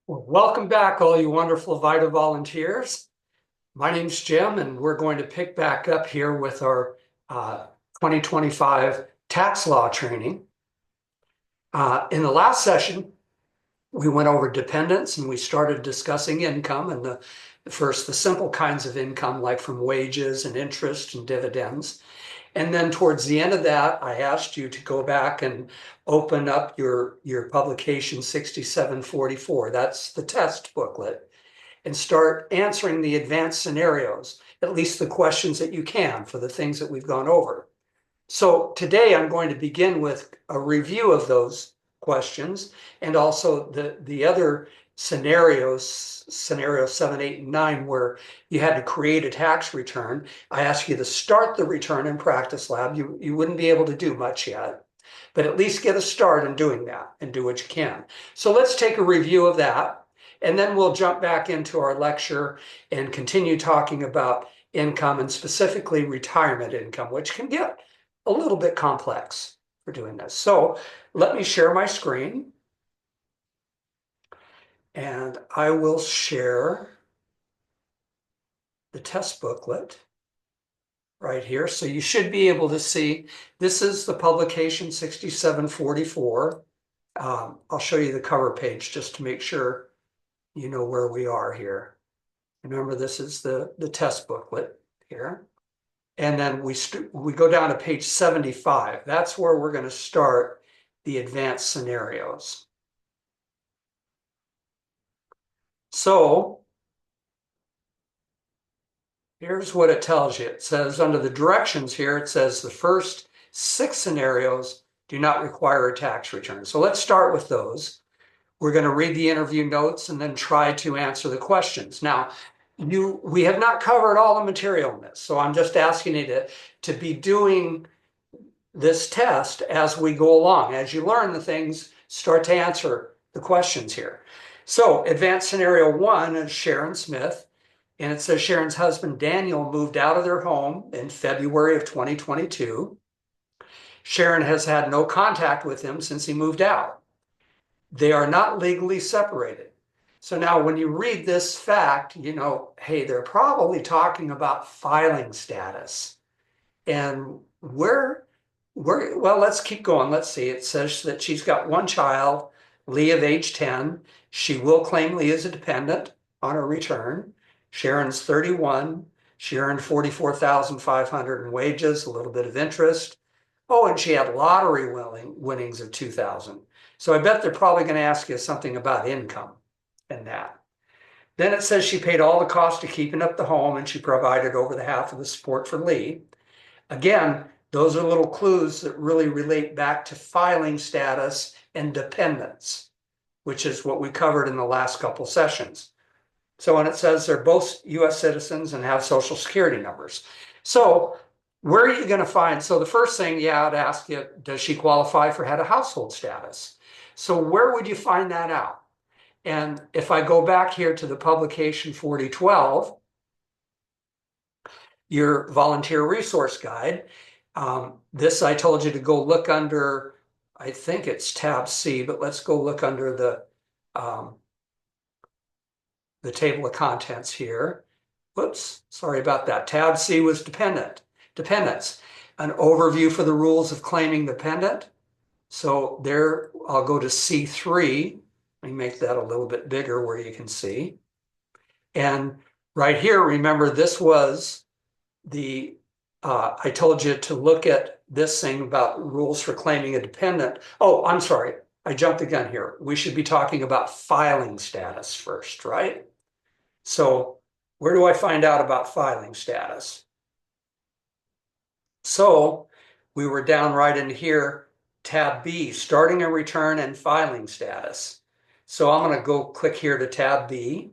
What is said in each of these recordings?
Well, welcome back, all you wonderful VITA volunteers. My name's Jim, and we're going to pick back up here with our 2025 tax law training. In the last session, we went over dependents and we started discussing income and the simple kinds of income like from wages and interest and dividends. And then towards the end of that, I asked you to go back and open up your publication 6744. That's the test booklet, and start answering the advanced scenarios, at least the questions that you can for the things that we've gone over. So today I'm going to begin with a review of those questions and also the other scenarios, scenario 7, 8, and 9, where you had to create a tax return. I asked you to start the return in practice lab. You wouldn't be able to do much yet, but at least get a start in doing that and do what you can. So let's take a review of that, and then we'll jump back into our lecture and continue talking about income and specifically retirement income, which can get a little bit complex for doing this. So let me share my screen, and I will share the test booklet right here. So you should be able to see, this is the publication 6744. I'll show you the cover page just to make sure you know where we are here. Remember, this is the test booklet here. And then we go down to page 75. That's where we're going to start the advanced scenarios. So here's what it tells you. It says under the directions here, it says the first 6 scenarios do not require a tax return. So let's start with those. We're going to read the interview notes and then try to answer the questions. Now, we have not covered all the material in this, so I'm just asking you to be doing this test as we go along. As you learn the things, start to answer the questions here. So advanced scenario 1 is Sharon Smith, and it says Sharon's husband Daniel moved out of their home in February of 2022. Sharon has had no contact with him since he moved out. They are not legally separated. So now when you read this fact, you know, hey, they're probably talking about filing status. And well, let's keep going. Let's see. It says that she's got one child, Lee of age 10. She will claim Lee as a dependent on her return. Sharon's 31. She earned $44,500 in wages, a little bit of interest. Oh, and she had lottery winnings of 2,000. So I bet they're probably going to ask you something about income and that. Then it says she paid all the costs of keeping up the home and she provided over the half of the support for Lee. Again, those are little clues that really relate back to filing status and dependence, which is what we covered in the last couple sessions. So when it says they're both US citizens and have social security numbers. So where are you going to find? So the first thing, I'd ask you, does she qualify for head of household status? So where would you find that out? And if I go back here to the publication 4012, your volunteer resource guide, this I told you to go look under, I think it's tab C, but let's go look under the table of contents here. Whoops, sorry about that. Tab C was dependents. An overview for the rules of claiming dependent. So there, I'll go to C3. Let me make that a little bit bigger where you can see. And right here, remember, this was I told you to look at this thing about rules for claiming a dependent. Oh, I'm sorry. I jumped the gun here. We should be talking about filing status first, right? So where do I find out about filing status? So we were down right in here, tab B, starting a return and filing status. So I'm going to go click here to tab B.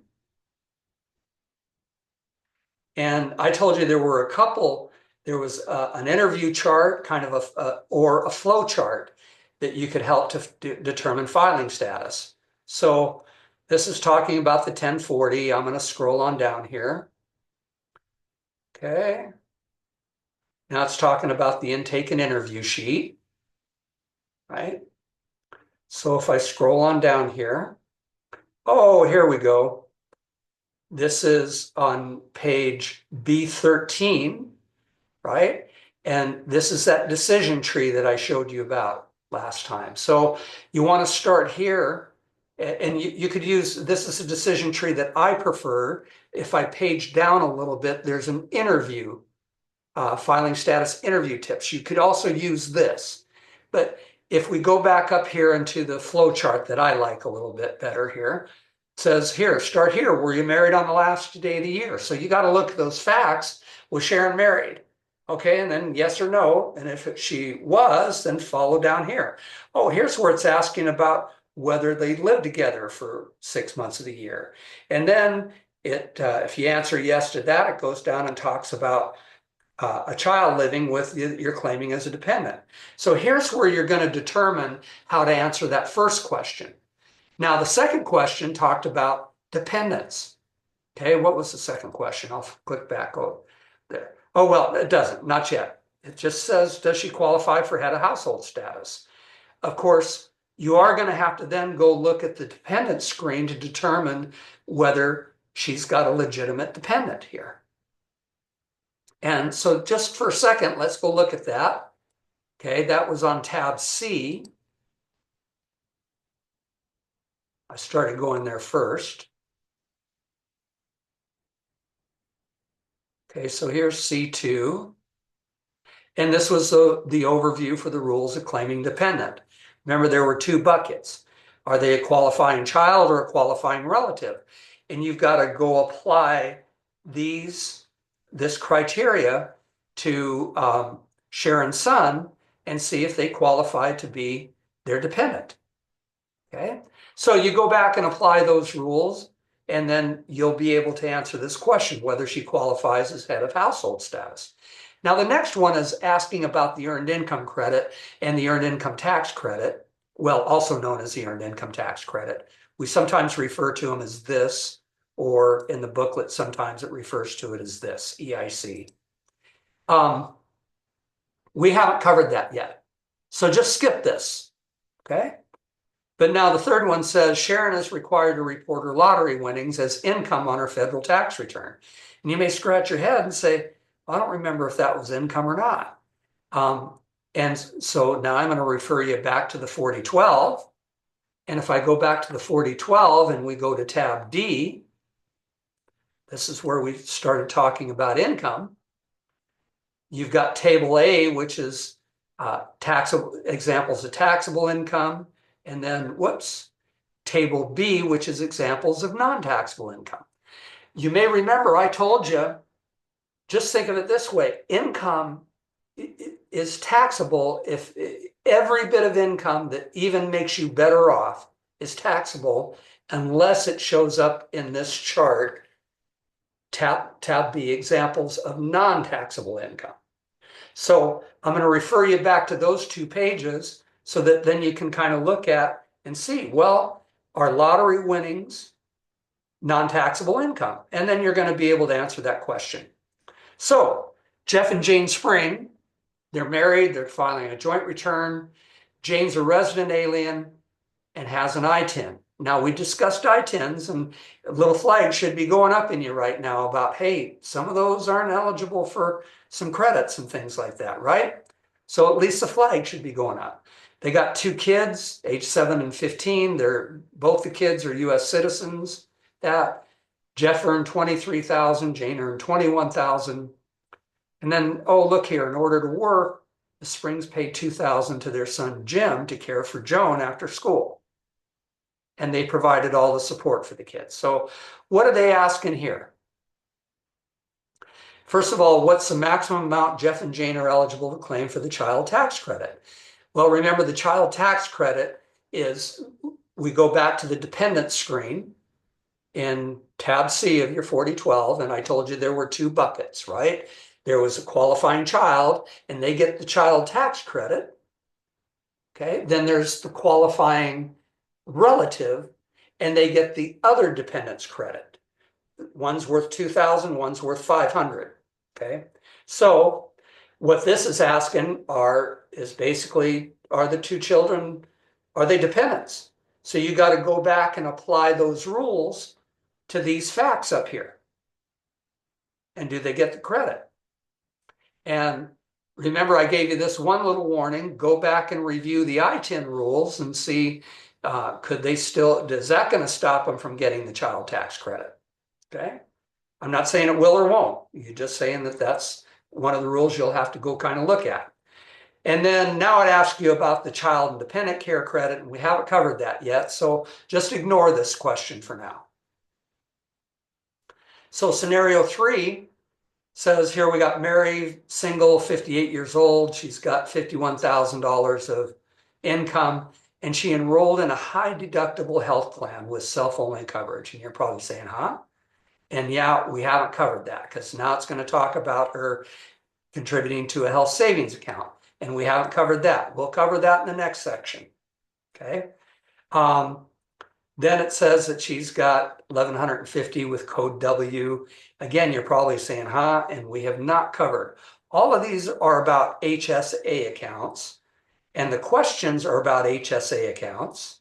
And I told you there were a couple, there was an interview chart, kind of or a flow chart that you could help to determine filing status. So this is talking about the 1040. I'm going to scroll on down here. Okay. Now it's talking about the intake and interview sheet, right? So if I scroll on down here, Oh, here we go. This is on page B13, right? And this is that decision tree that I showed you about last time. So you want to start here, and you could use, this is a decision tree that I prefer. If I page down a little bit, there's an interview, filing status interview tips. You could also use this. But if we go back up here into the flow chart that I like a little bit better here, it says here, start here. Were you married on the last day of the year? So you got to look at those facts. Was Sharon married? Okay, and then yes or no. And if she was, then follow down here. Oh, here's where it's asking about whether they lived together for 6 months of the year. And then if you answer yes to that, it goes down and talks about a child living with you, you're claiming as a dependent. So here's where you're going to determine how to answer that first question. Now, the second question talked about dependents. Okay, what was the second question? I'll click back over there. Oh, well, it doesn't, not yet. It just says, does she qualify for head of household status? Of course, you are going to have to then go look at the dependent screen to determine whether she's got a legitimate dependent here. And so just for a second, let's go look at that. Okay, that was on tab C. I started going there first. Okay, so here's C2. And this was the overview for the rules of claiming dependent. Remember, there were two buckets. Are they a qualifying child or a qualifying relative? And you've got to go apply this criteria to Sharon's son and see if they qualify to be their dependent. Okay, so you go back and apply those rules, and then you'll be able to answer this question, whether she qualifies as head of household status. Now, the next one is asking about the earned income credit and the earned income tax credit, well, also known as the earned income tax credit. We sometimes refer to them as this, or in the booklet, sometimes it refers to it as this, EIC. We haven't covered that yet. So just skip this, okay? But now the third one says Sharon is required to report her lottery winnings as income on her federal tax return. And you may scratch your head and say, I don't remember if that was income or not. And so now I'm going to refer you back to the 4012. And if I go back to the 4012 and we go to tab D, this is where we started talking about income. You've got table A, which is taxable examples of taxable income. And then, table B, which is examples of non-taxable income. You may remember I told you, just think of it this way, income is taxable if every bit of income that even makes you better off is taxable unless it shows up in this chart, tab B, examples of non-taxable income. So I'm going to refer you back to those two pages so that then you can kind of look at and see, well, are lottery winnings non-taxable income? And then you're going to be able to answer that question. So Jeff and Jane Spring, they're married, they're filing a joint return. Jane's a resident alien and has an ITIN. Now, we discussed ITINs, and a little flag should be going up in you right now about, hey, some of those aren't eligible for some credits and things like that, right? So at least the flag should be going up. They got two kids, age 7 and 15. Both the kids are US citizens. That Jeff earned $23,000, Jane earned $21,000. And then, oh, look here, in order to work, the Springs paid $2,000 to their son Jim to care for Joan after school. And they provided all the support for the kids. So what are they asking here? First of all, what's the maximum amount Jeff and Jane are eligible to claim for the child tax credit? Well, remember, the child tax credit is, we go back to the dependent screen in tab C of your 4012, and I told you there were two buckets, right? There was a qualifying child, and they get the child tax credit. Okay, then there's the qualifying relative, and they get the other dependence credit. One's worth 2,000, one's worth 500. Okay, so what this is asking is basically, are the two children, are they dependents? So you got to go back and apply those rules to these facts up here. And do they get the credit? And remember, I gave you this one little warning. Go back and review the I-10 rules and see, could they still, is that going to stop them from getting the child tax credit? Okay. I'm not saying it will or won't. You're just saying that that's one of the rules you'll have to go kind of look at. And then now I'd ask you about the child and dependent care credit, and we haven't covered that yet. So just ignore this question for now. So scenario 3 says here we got Mary, single, 58 years old. She's got $51,000 of income, and she enrolled in a high deductible health plan with self-only coverage. And you're probably saying, huh? And yeah, we haven't covered that because now it's going to talk about her contributing to a health savings account. And we haven't covered that. We'll cover that in the next section. Okay. Then it says that she's got 1,150 with code W. Again, you're probably saying, huh? And we have not covered. All of these are about HSA accounts, and the questions are about HSA accounts.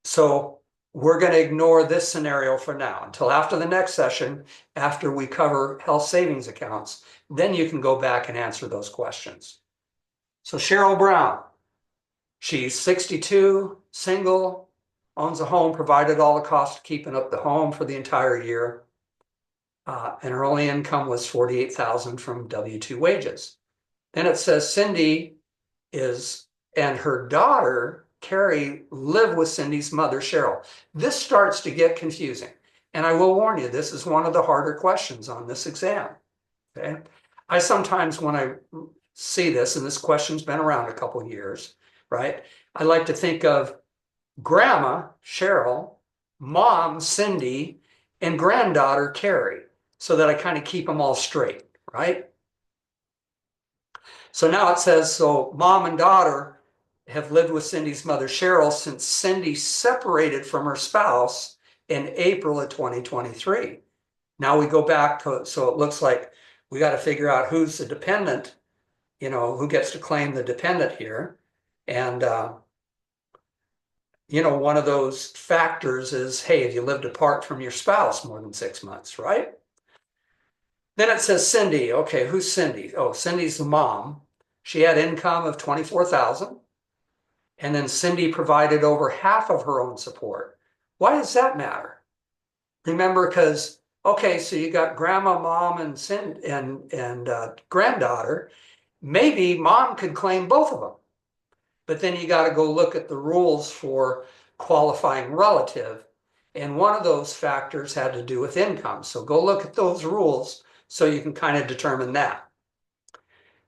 So we're going to ignore this scenario for now until after the next session, after we cover health savings accounts. Then you can go back and answer those questions. So Cheryl Brown, she's 62, single, owns a home, provided all the costs of keeping up the home for the entire year. And her only income was $48,000 from W-2 wages. Then it says Cindy and her daughter, Carrie, live with Cindy's mother, Cheryl. This starts to get confusing. And I will warn you, this is one of the harder questions on this exam. Okay. I sometimes, when I see this, and this question's been around a couple of years, right? I like to think of grandma, Cheryl, mom, Cindy, and granddaughter, Carrie, so that I kind of keep them all straight, right? So now it says, so mom and daughter have lived with Cindy's mother, Cheryl, since Cindy separated from her spouse in April of 2023. Now we go back to, so it looks like we got to figure out who's the dependent, who gets to claim the dependent here. And, one of those factors is, hey, have you lived apart from your spouse more than 6 months, right? Then it says Cindy. Okay, who's Cindy? Oh, Cindy's the mom. She had income of $24,000. And then Cindy provided over half of her own support. Why does that matter? Remember, because, okay, so you got grandma, mom, and granddaughter. Maybe mom could claim both of them. But then you got to go look at the rules for qualifying relative. And one of those factors had to do with income. So go look at those rules so you can kind of determine that.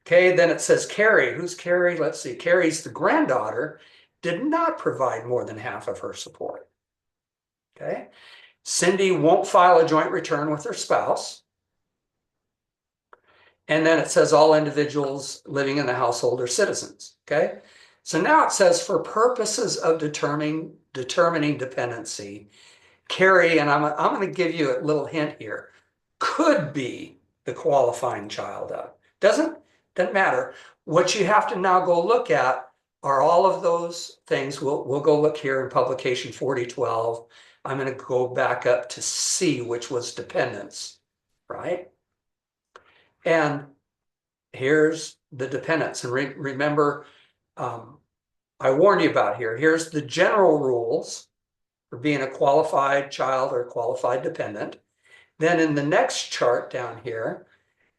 Okay, then it says Carrie. Who's Carrie? Let's see. Carrie's the granddaughter, did not provide more than half of her support. Okay. Cindy won't file a joint return with her spouse. And then it says all individuals living in the household are citizens. Okay. So now it says for purposes of determining dependency, Carrie, and I'm going to give you a little hint here, could be the qualifying child of. Doesn't matter. What you have to now go look at are all of those things. We'll go look here in publication 4012. I'm going to go back up to C, which was dependence, right? And here's the dependence. And remember, I warned you about here. Here's the general rules for being a qualified child or qualified dependent. Then in the next chart down here,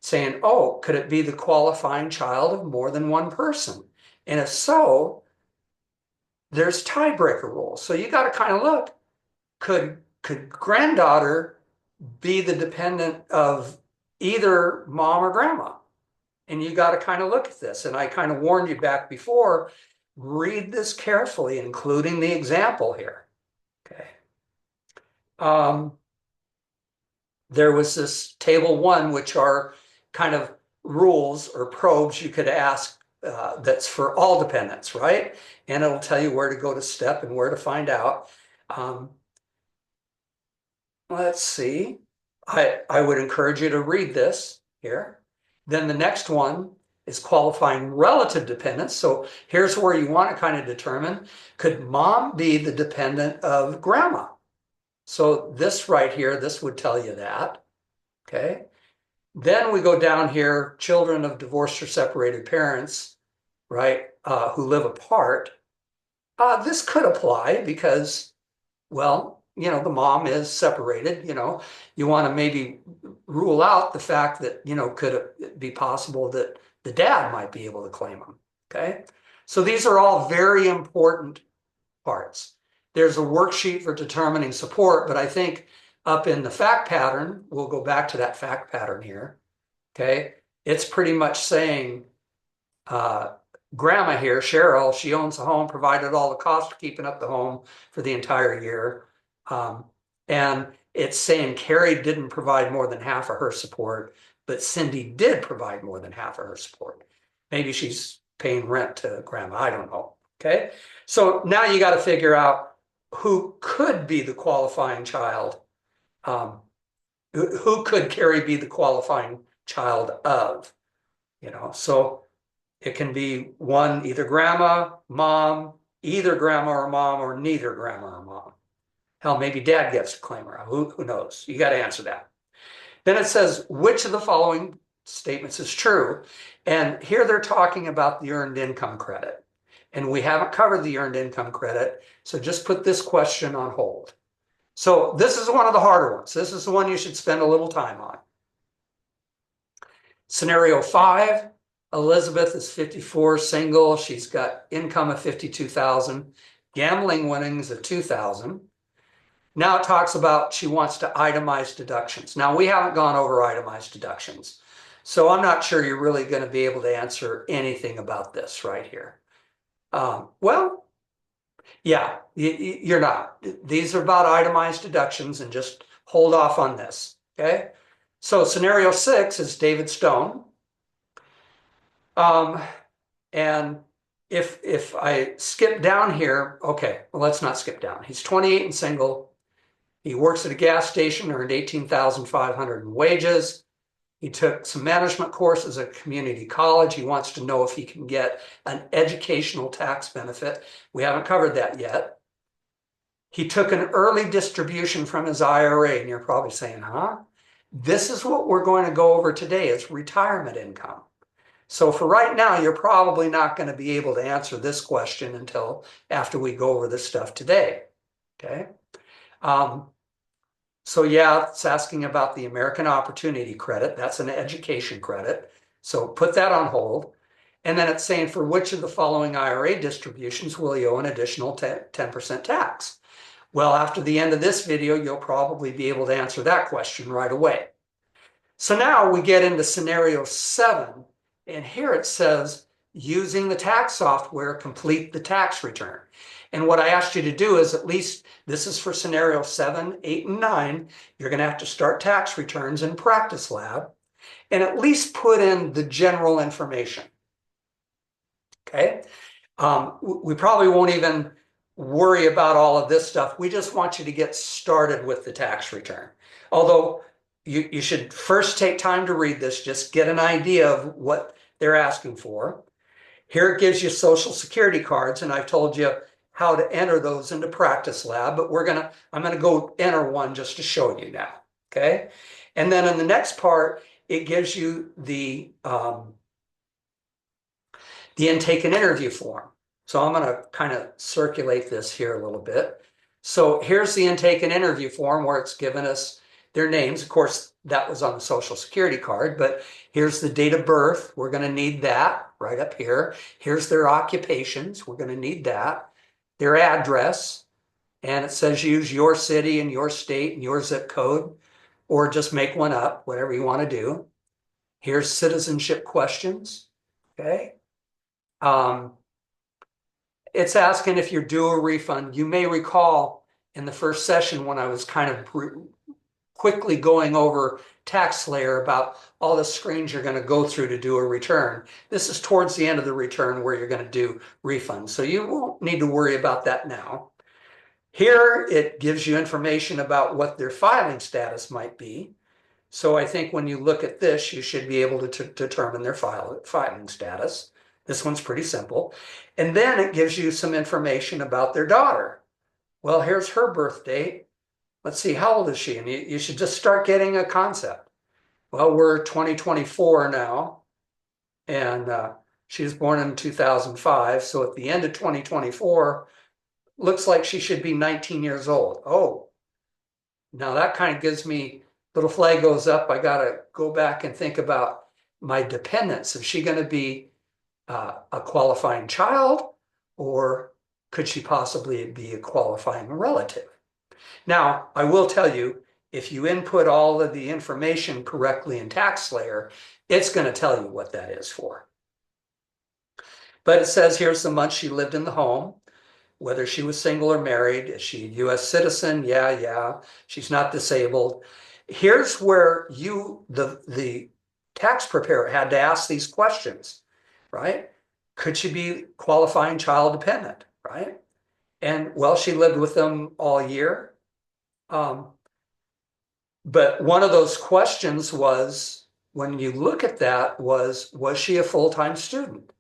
saying, oh, could it be the qualifying child of more than one person? And if so, there's tiebreaker rules. So you got to kind of look, could granddaughter be the dependent of either mom or grandma? And you got to kind of look at this. And I kind of warned you back before, read this carefully, including the example here. Okay. There was this table 1, which are kind of rules or probes you could ask that's for all dependents, right? And it'll tell you where to go to step and where to find out. Let's see. I would encourage you to read this here. Then the next one is qualifying relative dependence. So here's where you want to kind of determine, could mom be the dependent of grandma? So this right here, this would tell you that, okay? Then we go down here, children of divorced or separated parents, right, who live apart. This could apply because, well, you know, the mom is separated, you know, you want to maybe rule out the fact that, you know, could it be possible that the dad might be able to claim them, okay? So these are all very important parts. There's a worksheet for determining support, but I think up in the fact pattern, we'll go back to that fact pattern here, okay? It's pretty much saying, grandma here, Cheryl, she owns the home, provided all the costs of keeping up the home for the entire year. And it's saying Carrie didn't provide more than half of her support, but Cindy did provide more than half of her support. Maybe she's paying rent to grandma, I don't know, okay? So now you got to figure out who could be the qualifying child. Who could Carrie be the qualifying child of? You know, so it can be one, either grandma, mom, either grandma or mom, or neither grandma or mom. Hell, maybe dad gets to claim her. Who knows? You got to answer that. Then it says, which of the following statements is true? And here they're talking about the earned income credit. And we haven't covered the earned income credit, so just put this question on hold. So this is one of the harder ones. This is the one you should spend a little time on. Scenario 5, Elizabeth is 54, single. She's got income of 52,000, gambling winnings of 2,000. Now it talks about she wants to itemize deductions. Now we haven't gone over itemized deductions, so I'm not sure you're really going to be able to answer anything about this right here. Well, yeah, you're not. These are about itemized deductions, and just hold off on this, okay? So scenario 6 is David Stone. And if I skip down here, okay, well, let's not skip down. He's 28 and single. He works at a gas station, earned $18,500 in wages. He took some management courses at community college. He wants to know if he can get an educational tax benefit. We haven't covered that yet. He took an early distribution from his IRA, and you're probably saying, huh? This is what we're going to go over today, is retirement income. So for right now, you're probably not going to be able to answer this question until after we go over this stuff today, okay? So yeah, it's asking about the American Opportunity Credit. That's an education credit. So put that on hold. And then it's saying, for which of the following IRA distributions will you owe an additional 10% tax? Well, after the end of this video, you'll probably be able to answer that question right away. So now we get into scenario 7, and here it says, using the tax software, complete the tax return. And what I asked you to do is, at least, this is for scenario 7, 8, and 9, you're going to have to start tax returns in Practice Lab, and at least put in the general information, okay? We probably won't even worry about all of this stuff. We just want you to get started with the tax return. Although you should first take time to read this, just get an idea of what they're asking for. Here it gives you Social Security cards, and I've told you how to enter those into Practice Lab, but I'm gonna go enter one just to show you now, okay? And then in the next part, it gives you the intake and interview form. So I'm gonna kind of circulate this here a little bit. So here's the intake and interview form where it's given us their names. Of course, that was on the Social Security card, but here's the date of birth. We're going to need that right up here. Here's their occupations. We're going to need that. Their address, and it says use your city and your state and your zip code, or just make one up, whatever you want to do. Here's citizenship questions, okay? It's asking if you're due a refund. You may recall in the first session when I was kind of quickly going over TaxSlayer about all the screens you're going to go through to do a return. This is towards the end of the return where you're going to do refunds. So you won't need to worry about that now. Here it gives you information about what their filing status might be. So I think when you look at this, you should be able to determine their filing status. This one's pretty simple. And then it gives you some information about their daughter. Well, here's her birth date. Let's see, how old is she? And you should just start getting a concept. Well, we're 2024 now, and she was born in 2005. So at the end of 2024, looks like she should be 19 years old. Oh, now that kind of gives me, little flag goes up. I got to go back and think about my dependents. Is she going to be a qualifying child, or could she possibly be a qualifying relative? Now, I will tell you, if you input all of the information correctly in TaxSlayer, it's going to tell you what that is for. But it says here's the month she lived in the home, whether she was single or married. Is she a US citizen? Yeah. She's not disabled. Here's where the tax preparer had to ask these questions, right? Could she be qualifying child dependent, right? And well, she lived with them all year. But one of those questions was, when you look at that, was she a full-time student?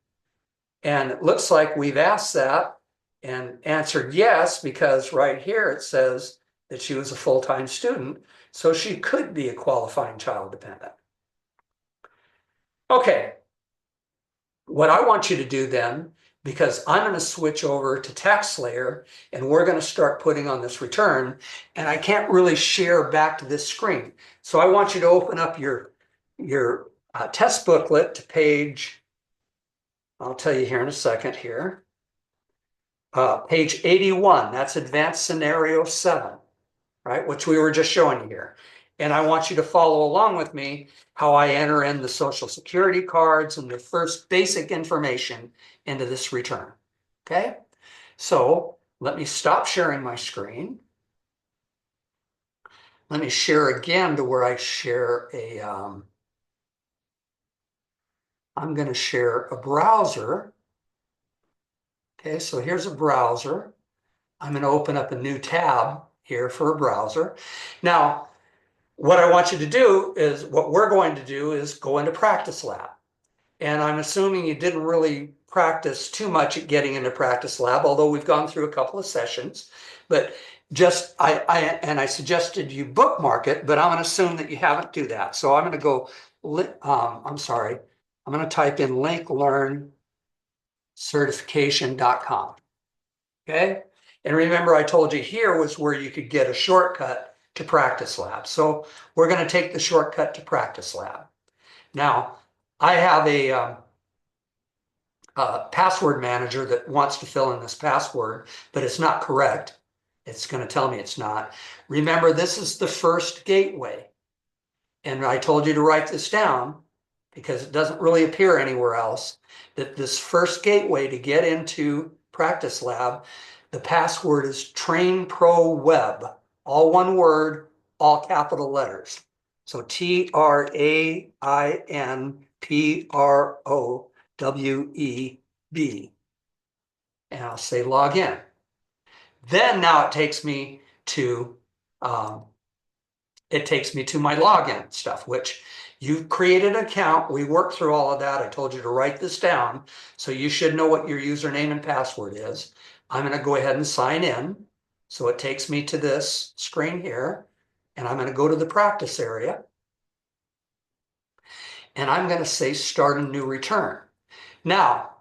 And it looks like we've asked that and answered yes, because right here it says that she was a full-time student, so she could be a qualifying child dependent. Okay, what I want you to do then, because I'm going to switch over to TaxSlayer and we're going to start putting on this return, and I can't really share back to this screen. So I want you to open up your test booklet to page, I'll tell you here in a second here, page 81. That's advanced scenario 7, right, which we were just showing you here. And I want you to follow along with me how I enter in the social security cards and the first basic information into this return. Okay, so let me stop sharing my screen. Let me share again to where I share I'm going to share a browser. Okay, so here's a browser. I'm going to open up a new tab here for a browser. Now, what I want you to do is, what we're going to do is go into Practice Lab. And I'm assuming you didn't really practice too much at getting into Practice Lab, although we've gone through a couple of sessions. But just, I suggested you bookmark it, but I'm going to assume that you haven't do that. So I'm going to go, I'm sorry, I'm going to type in linklearncertification.com. Okay? And remember, I told you here was where you could get a shortcut to Practice Lab. So we're going to take the shortcut to Practice Lab. Now, I have a password manager that wants to fill in this password, but it's not correct. It's going to tell me it's not. Remember, this is the first gateway. And I told you to write this down because it doesn't really appear anywhere else, that this first gateway to get into Practice Lab, the password is Train Pro Web, all one word, all capital letters. So TrainProweb. And I'll say log in. Then now it takes me to my login stuff, which you've created an account. We worked through all of that. I told you to write this down, so you should know what your username and password is. I'm going to go ahead and sign in. So it takes me to this screen here, and I'm going to go to the practice area, and I'm going to say start a new return. Now,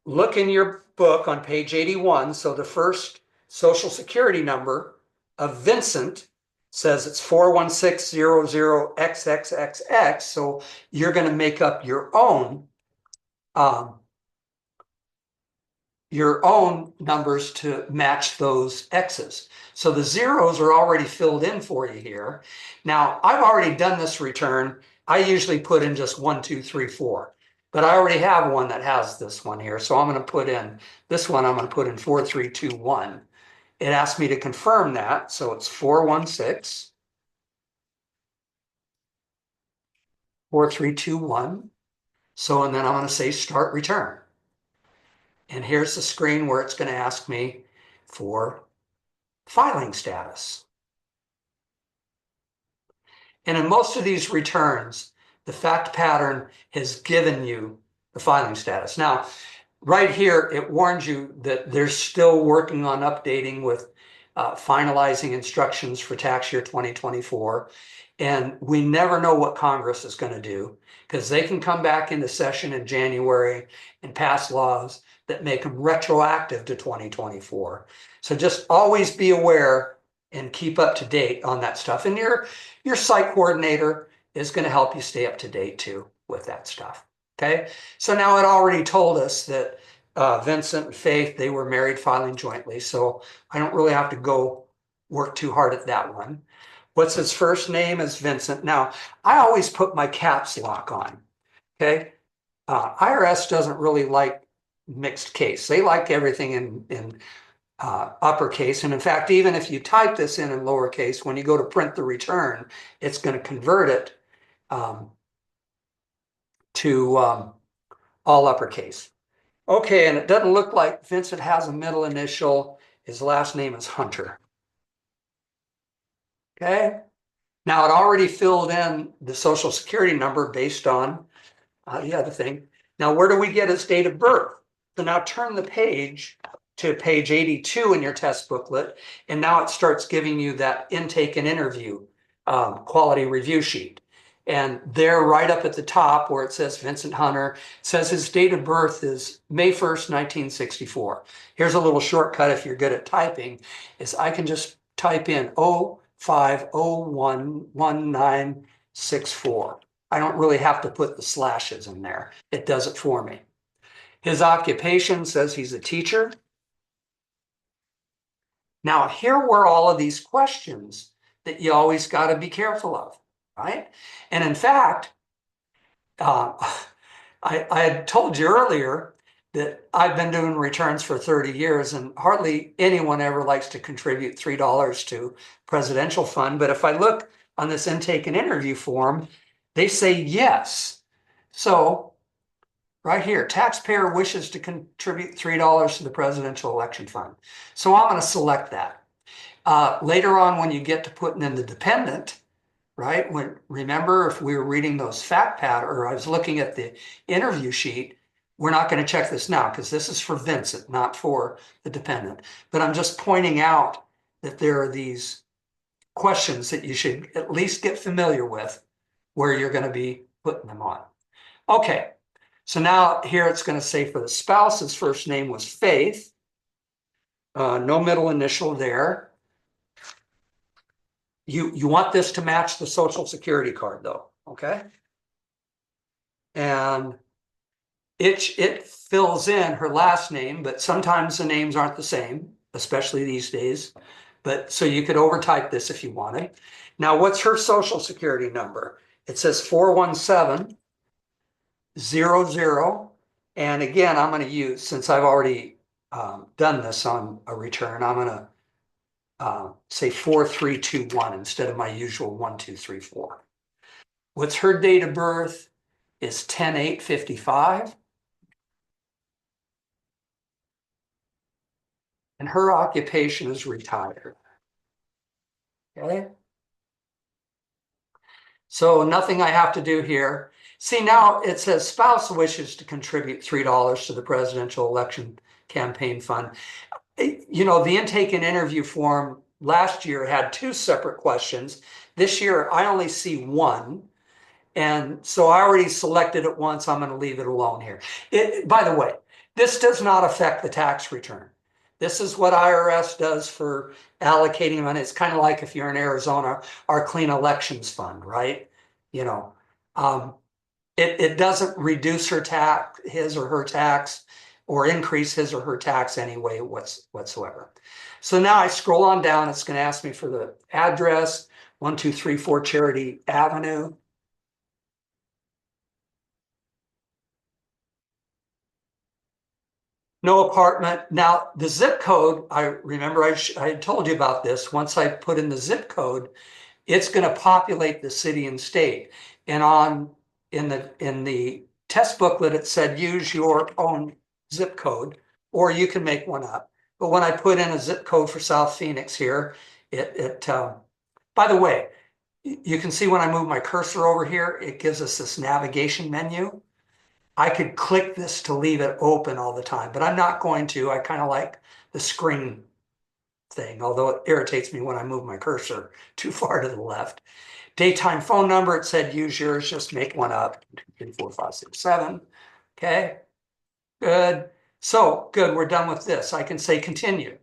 look in your book on page 81. So the first social security number of Vincent says it's 41600XXXX. So you're going to make up your own numbers to match those X's. So the zeros are already filled in for you here. Now, I've already done this return. I usually put in just 1, 2, 3, 4. But I already have one that has this one here. So I'm going to put in this one, I'm going to put in 4321. It asked me to confirm that. So it's 416 4321. So, and then I'm going to say start return. And here's the screen where it's going to ask me for filing status. And in most of these returns, the fact pattern has given you the filing status. Now, right here, it warns you that they're still working on updating with finalizing instructions for tax year 2024. And we never know what Congress is going to do because they can come back into session in January and pass laws that make them retroactive to 2024. So just always be aware and keep up to date on that stuff. And your site coordinator is going to help you stay up to date too with that stuff. Okay. So now it already told us that Vincent and Faith, they were married filing jointly. So I don't really have to go work too hard at that one. What's his first name is Vincent. Now, I always put my caps lock on. Okay. IRS doesn't really like mixed case. They like everything in uppercase. And in fact, even if you type this in lowercase, when you go to print the return, it's going to convert it to all uppercase. Okay, and it doesn't look like Vincent has a middle initial. His last name is Hunter. Okay, now it already filled in the social security number based on the other thing. Now, where do we get his date of birth? So now turn the page to page 82 in your test booklet, and now it starts giving you that intake and interview quality review sheet. And there, right up at the top where it says Vincent Hunter, says his date of birth is May 1st, 1964. Here's a little shortcut if you're good at typing, is I can just type in 05011964. I don't really have to put the slashes in there. It does it for me. His occupation says he's a teacher. Now, here were all of these questions that you always got to be careful of, right? And in fact, I had told you earlier that I've been doing returns for 30 years and hardly anyone ever likes to contribute $3 to presidential fund. But if I look on this intake and interview form, they say yes. So right here, taxpayer wishes to contribute $3 to the presidential election fund. So I'm going to select that. Later on, when you get to putting in the dependent, right? Remember, if we were reading those fact pattern, or I was looking at the interview sheet, we're not going to check this now because this is for Vincent, not for the dependent. But I'm just pointing out that there are these questions that you should at least get familiar with where you're going to be putting them on. Okay, so now here it's going to say for the spouse, his first name was Faith. No middle initial there. You want this to match the social security card though, okay? And it fills in her last name, but sometimes the names aren't the same, especially these days. But so you could overtype this if you wanted. Now, what's her social security number? It says 41700. And again, I'm going to use, since I've already done this on a return, I'm going to say 4321 instead of my usual 1234. What's her date of birth is 10/8/55. And her occupation is retired. Okay. So nothing I have to do here. See, now it says spouse wishes to contribute $3 to the presidential election campaign fund. You know, the intake and interview form last year had two separate questions. This year, I only see one. And so I already selected it once. I'm going to leave it alone here. By the way, this does not affect the tax return. This is what IRS does for allocating money. It's kind of like if you're in Arizona, our clean elections fund, right? You know, it doesn't reduce his or her tax, or increase his or her tax anyway whatsoever. So now I scroll on down. It's going to ask me for the address, 1234 Charity Avenue. No apartment. Now, the zip code, I remember I had told you about this. Once I put in the zip code, it's going to populate the city and state. And in the test booklet, it said use your own zip code, or you can make one up. But when I put in a zip code for South Phoenix here, by the way, You can see when I move my cursor over here, it gives us this navigation menu. I could click this to leave it open all the time, but I'm not going to. I kind of like the screen thing, although it irritates me when I move my cursor too far to the left. Daytime phone number, it said use yours, just make one up. 2, 3, 4, 5, 6, 7. Okay, good. So good, we're done with this. I can say continue.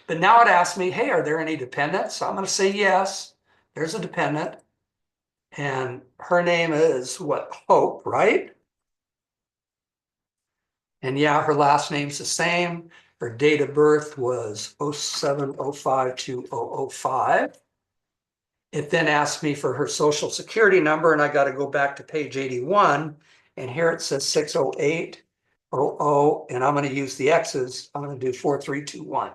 But now it asks me, hey, are there any dependents? So I'm going to say yes. There's a dependent. And her name is what? Hope, right? And yeah, her last name's the same. Her date of birth was 07/05/2005. It then asked me for her social security number, and I got to go back to page 81. And here it says 60800, and I'm going to use the X's. I'm going to do 4321.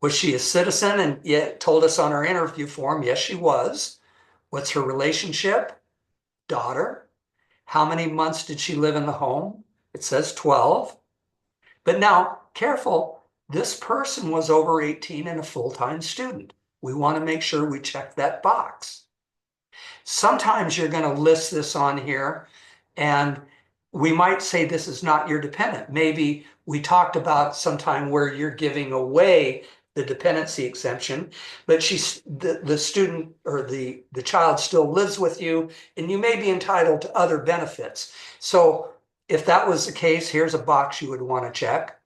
Was she a citizen? And yet told us on our interview form, yes, she was. What's her relationship? Daughter. How many months did she live in the home? It says 12. But now, careful, this person was over 18 and a full-time student. We want to make sure we check that box. Sometimes you're going to list this on here, and we might say this is not your dependent. Maybe we talked about sometime where you're giving away the dependency exemption, but the student or the child still lives with you, and you may be entitled to other benefits. So if that was the case, here's a box you would want to check.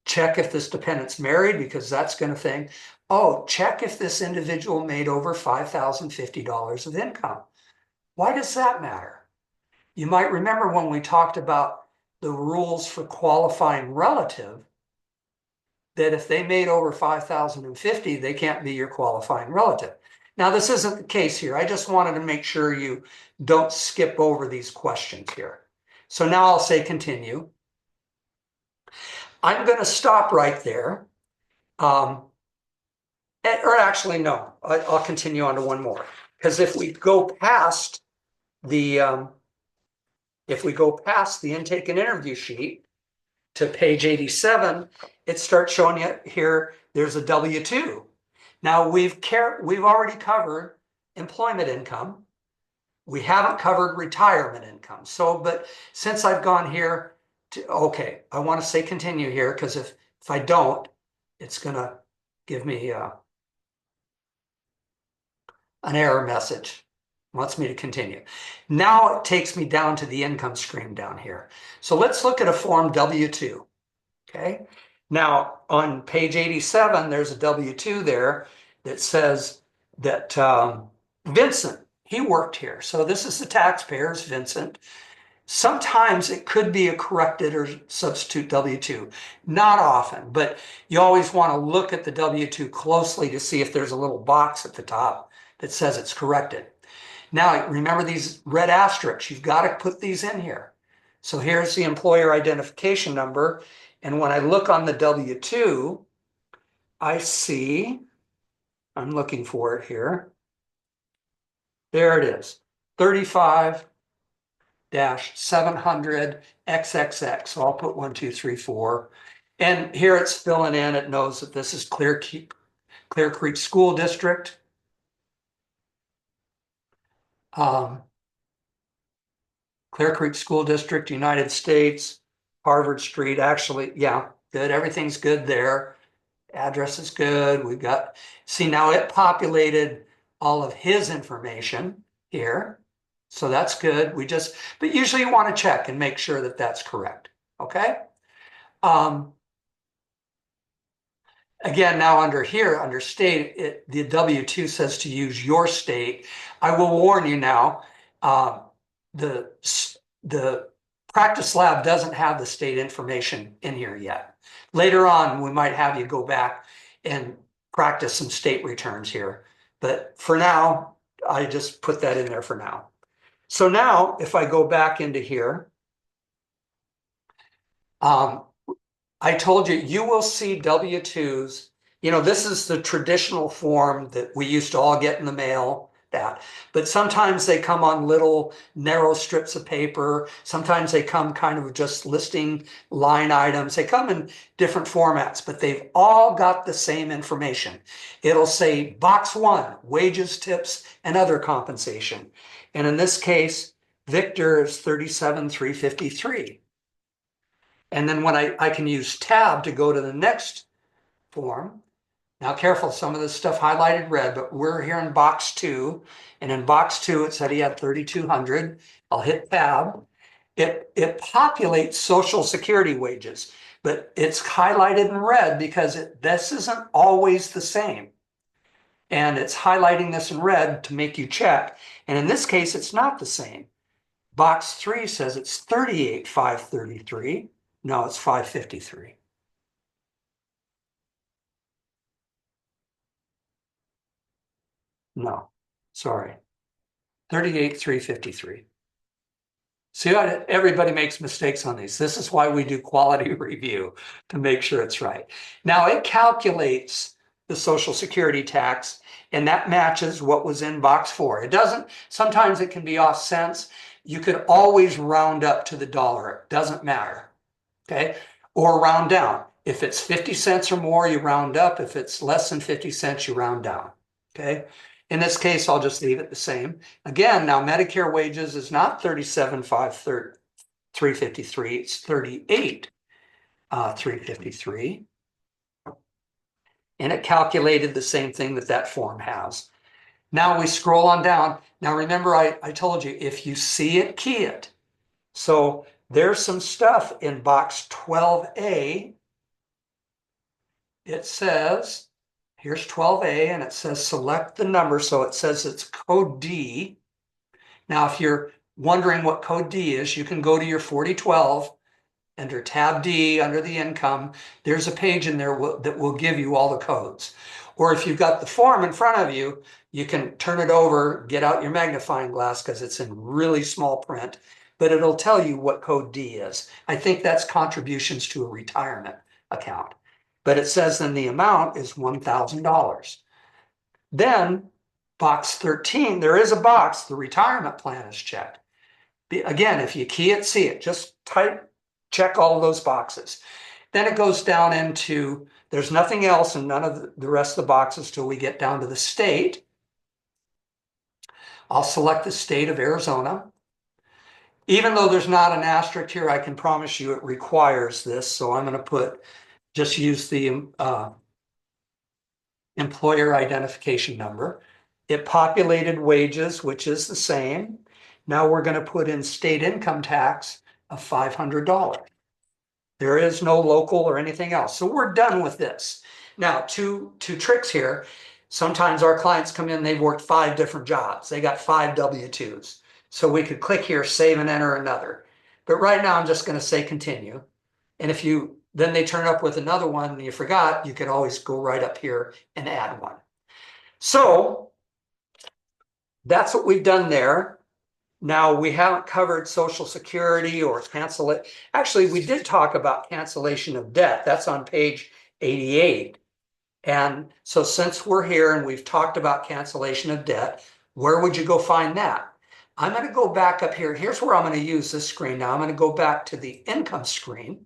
Check if this dependent's married, because that's going to think, oh, check if this individual made over $5,050 of income. Why does that matter? You might remember when we talked about the rules for qualifying relative, that if they made over 5,050, they can't be your qualifying relative. Now, this isn't the case here. I just wanted to make sure you don't skip over these questions here. So now I'll say continue. I'm going to stop right there. Or actually, no, I'll continue on to one more. Because if we go past the intake and interview sheet to page 87, it starts showing you here, there's a W-2. Now we've already covered employment income. We haven't covered retirement income. So, but since I've gone here okay, I want to say continue here, because if I don't, it's going to give me an error message. It wants me to continue. Now it takes me down to the income screen down here. So let's look at a form W-2. Okay. Now on page 87, there's a W-2 there that says that Vincent, he worked here. So this is the taxpayers, Vincent. Sometimes it could be a corrected or substitute W-2. Not often, but you always want to look at the W-2 closely to see if there's a little box at the top that says it's corrected. Now, remember these red asterisks. You've got to put these in here. So here's the employer identification number. And when I look on the W-2, I see, I'm looking for it here. There it is, 35-700XXX. So I'll put 1, 2, 3, 4. And here it's filling in. It knows that this is Clear Creek School District. Clear Creek School District, United States, Harvard Street. Actually, yeah, good. Everything's good there. Address is good. We've got, see, now it populated all of his information here. So that's good. But usually you want to check and make sure that that's correct. Okay. Again, now under here, under state, the W-2 says to use your state. I will warn you now, the practice lab doesn't have the state information in here yet. Later on, we might have you go back and practice some state returns here. But for now, I just put that in there for now. So now, if I go back into here, I told you will see W-2s. You know, this is the traditional form that we used to all get in the mail that. But sometimes they come on little narrow strips of paper. Sometimes they come kind of just listing line items. They come in different formats, but they've all got the same information. It'll say box 1, wages, tips, and other compensation. And in this case, Victor is 37,353. And then when I can use tab to go to the next form. Now careful, some of this stuff highlighted red, but we're here in box 2. And in box 2, it said he had 3,200. I'll hit tab. It populates Social Security wages, but it's highlighted in red because this isn't always the same. And it's highlighting this in red to make you check. And in this case, it's not the same. Box 3 says it's 38,533. No, it's 553. No, sorry. 38,353. See, everybody makes mistakes on these. This is why we do quality review, to make sure it's right. Now it calculates the Social Security tax, and that matches what was in box 4. It doesn't, sometimes it can be off cents. You could always round up to the dollar. It doesn't matter, okay? Or round down. If it's 50 cents or more, you round up. If it's less than 50 cents, you round down, okay? In this case, I'll just leave it the same. Again, now Medicare wages is not 37,353, it's 38,353. And it calculated the same thing that form has. Now we scroll on down. Now remember, I told you, if you see it, key it. So there's some stuff in box 12A. It says, here's 12A, and it says select the number. So it says it's code D. Now, if you're wondering what code D is, you can go to your 4012 under tab D, under the income. There's a page in there that will give you all the codes. Or if you've got the form in front of you, you can turn it over, get out your magnifying glass because it's in really small print, but it'll tell you what code D is. I think that's contributions to a retirement account. But it says then the amount is $1,000. Then box 13, there is a box, the retirement plan is checked. Again, if you key it, see it, just check all of those boxes. Then it goes down into, there's nothing else in none of the rest of the boxes till we get down to the state. I'll select the state of Arizona. Even though there's not an asterisk here, I can promise you it requires this. So I'm going to just use the employer identification number. It populated wages, which is the same. Now we're going to put in state income tax of $500. There is no local or anything else. So we're done with this. Now, two tricks here. Sometimes our clients come in, they've worked 5 different jobs. They got 5 W-2s. So we could click here, save and enter another. But right now I'm just going to say continue. And if then they turn up with another one and you forgot, you could always go right up here and add one. So that's what we've done there. Now we haven't covered Social Security or cancel it. Actually, we did talk about cancellation of debt. That's on page 88. And so since we're here and we've talked about cancellation of debt, where would you go find that? I'm going to go back up here. Here's where I'm going to use this screen. Now I'm going to go back to the income screen.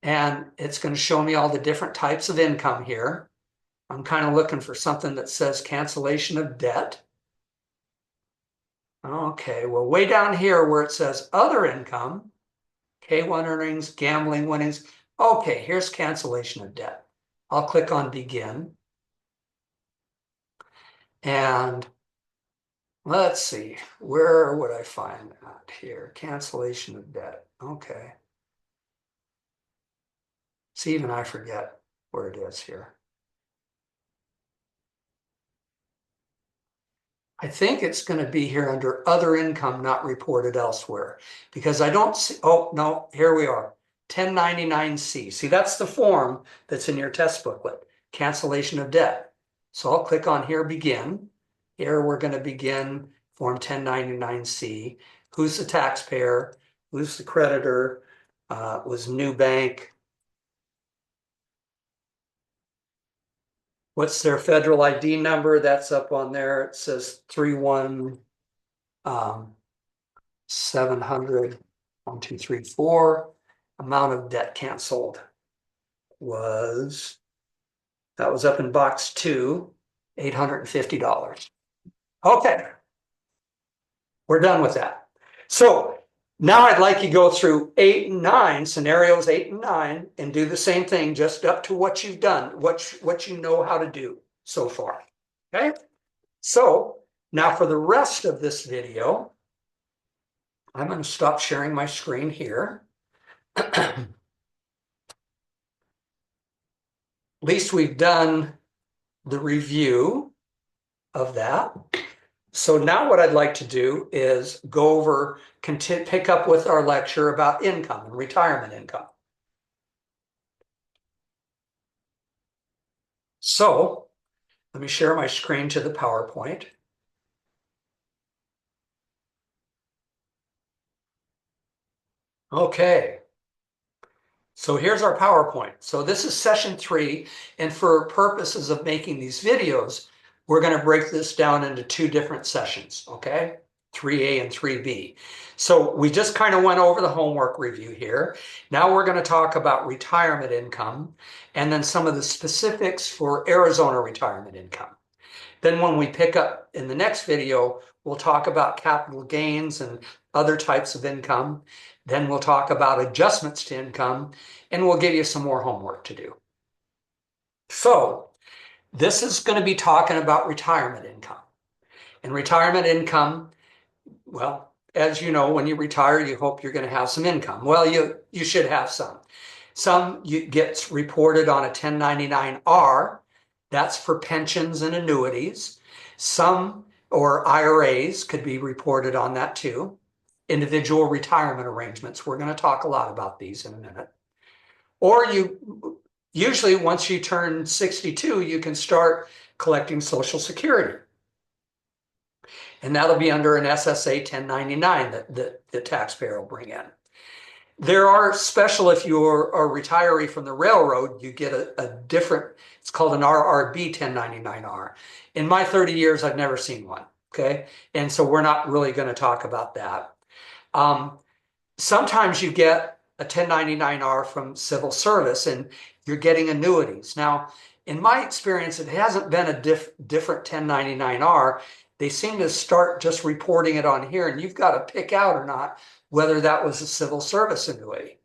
And it's going to show me all the different types of income here. I'm kind of looking for something that says cancellation of debt. Okay, well, way down here where it says other income, K1 earnings, gambling winnings. Okay, here's cancellation of debt. I'll click on begin. And let's see, where would I find that here? Cancellation of debt. Okay. See, even I forget where it is here. I think it's going to be here under other income not reported elsewhere because I don't see, oh no, here we are, 1099-C. See, that's the form that's in your test booklet, cancellation of debt. So I'll click on here, begin. Here we're going to begin form 1099-C. Who's the taxpayer? Who's the creditor? Was new bank. What's their federal ID number? That's up on there. It says 31 700 1 2 3 4. Amount of debt canceled was, that was up in box 2, $850. Okay, we're done with that. So now I'd like you to go through 8 and 9, scenarios 8 and 9, and do the same thing, just up to what you've done, what you know how to do so far. Okay, so now for the rest of this video, I'm going to stop sharing my screen here. At least we've done the review of that. So now what I'd like to do is go over, pick up with our lecture about income and retirement income. So let me share my screen to the PowerPoint. Okay. So here's our PowerPoint. So this is session 3, and for purposes of making these videos, we're going to break this down into 2 different sessions, okay? 3A and 3B. So we just kind of went over the homework review here. Now we're going to talk about retirement income and then some of the specifics for Arizona retirement income. Then when we pick up in the next video, we'll talk about capital gains and other types of income. Then we'll talk about adjustments to income, and we'll give you some more homework to do. So this is going to be talking about retirement income. And retirement income, well, as you know, when you retire, you hope you're going to have some income. Well, you should have some. Some gets reported on a 1099-R. That's for pensions and annuities. Some, or IRAs, could be reported on that too. Individual retirement arrangements. We're going to talk a lot about these in a minute. Or usually once you turn 62, you can start collecting Social Security. And that'll be under an SSA 1099 that the taxpayer will bring in. There are special, if you're a retiree from the railroad, you get a different, it's called an RRB 1099-R. In my 30 years, I've never seen one, okay? And so we're not really going to talk about that. Sometimes you get a 1099-R from civil service and you're getting annuities. Now, in my experience, it hasn't been a different 1099-R. They seem to start just reporting it on here, and you've got to pick out or not whether that was a civil service annuity.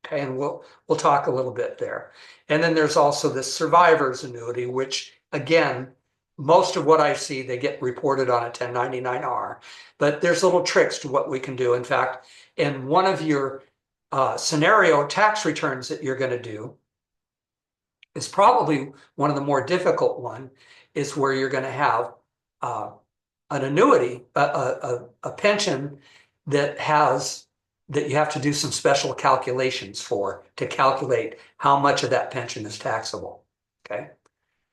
Okay, and we'll talk a little bit there. And then there's also this survivor's annuity, which again, most of what I see, they get reported on a 1099-R. But there's little tricks to what we can do. In fact, in one of your scenario tax returns that you're going to do is probably one of the more difficult one, is where you're going to have an annuity, a pension that you have to do some special calculations for to calculate how much of that pension is taxable. Okay,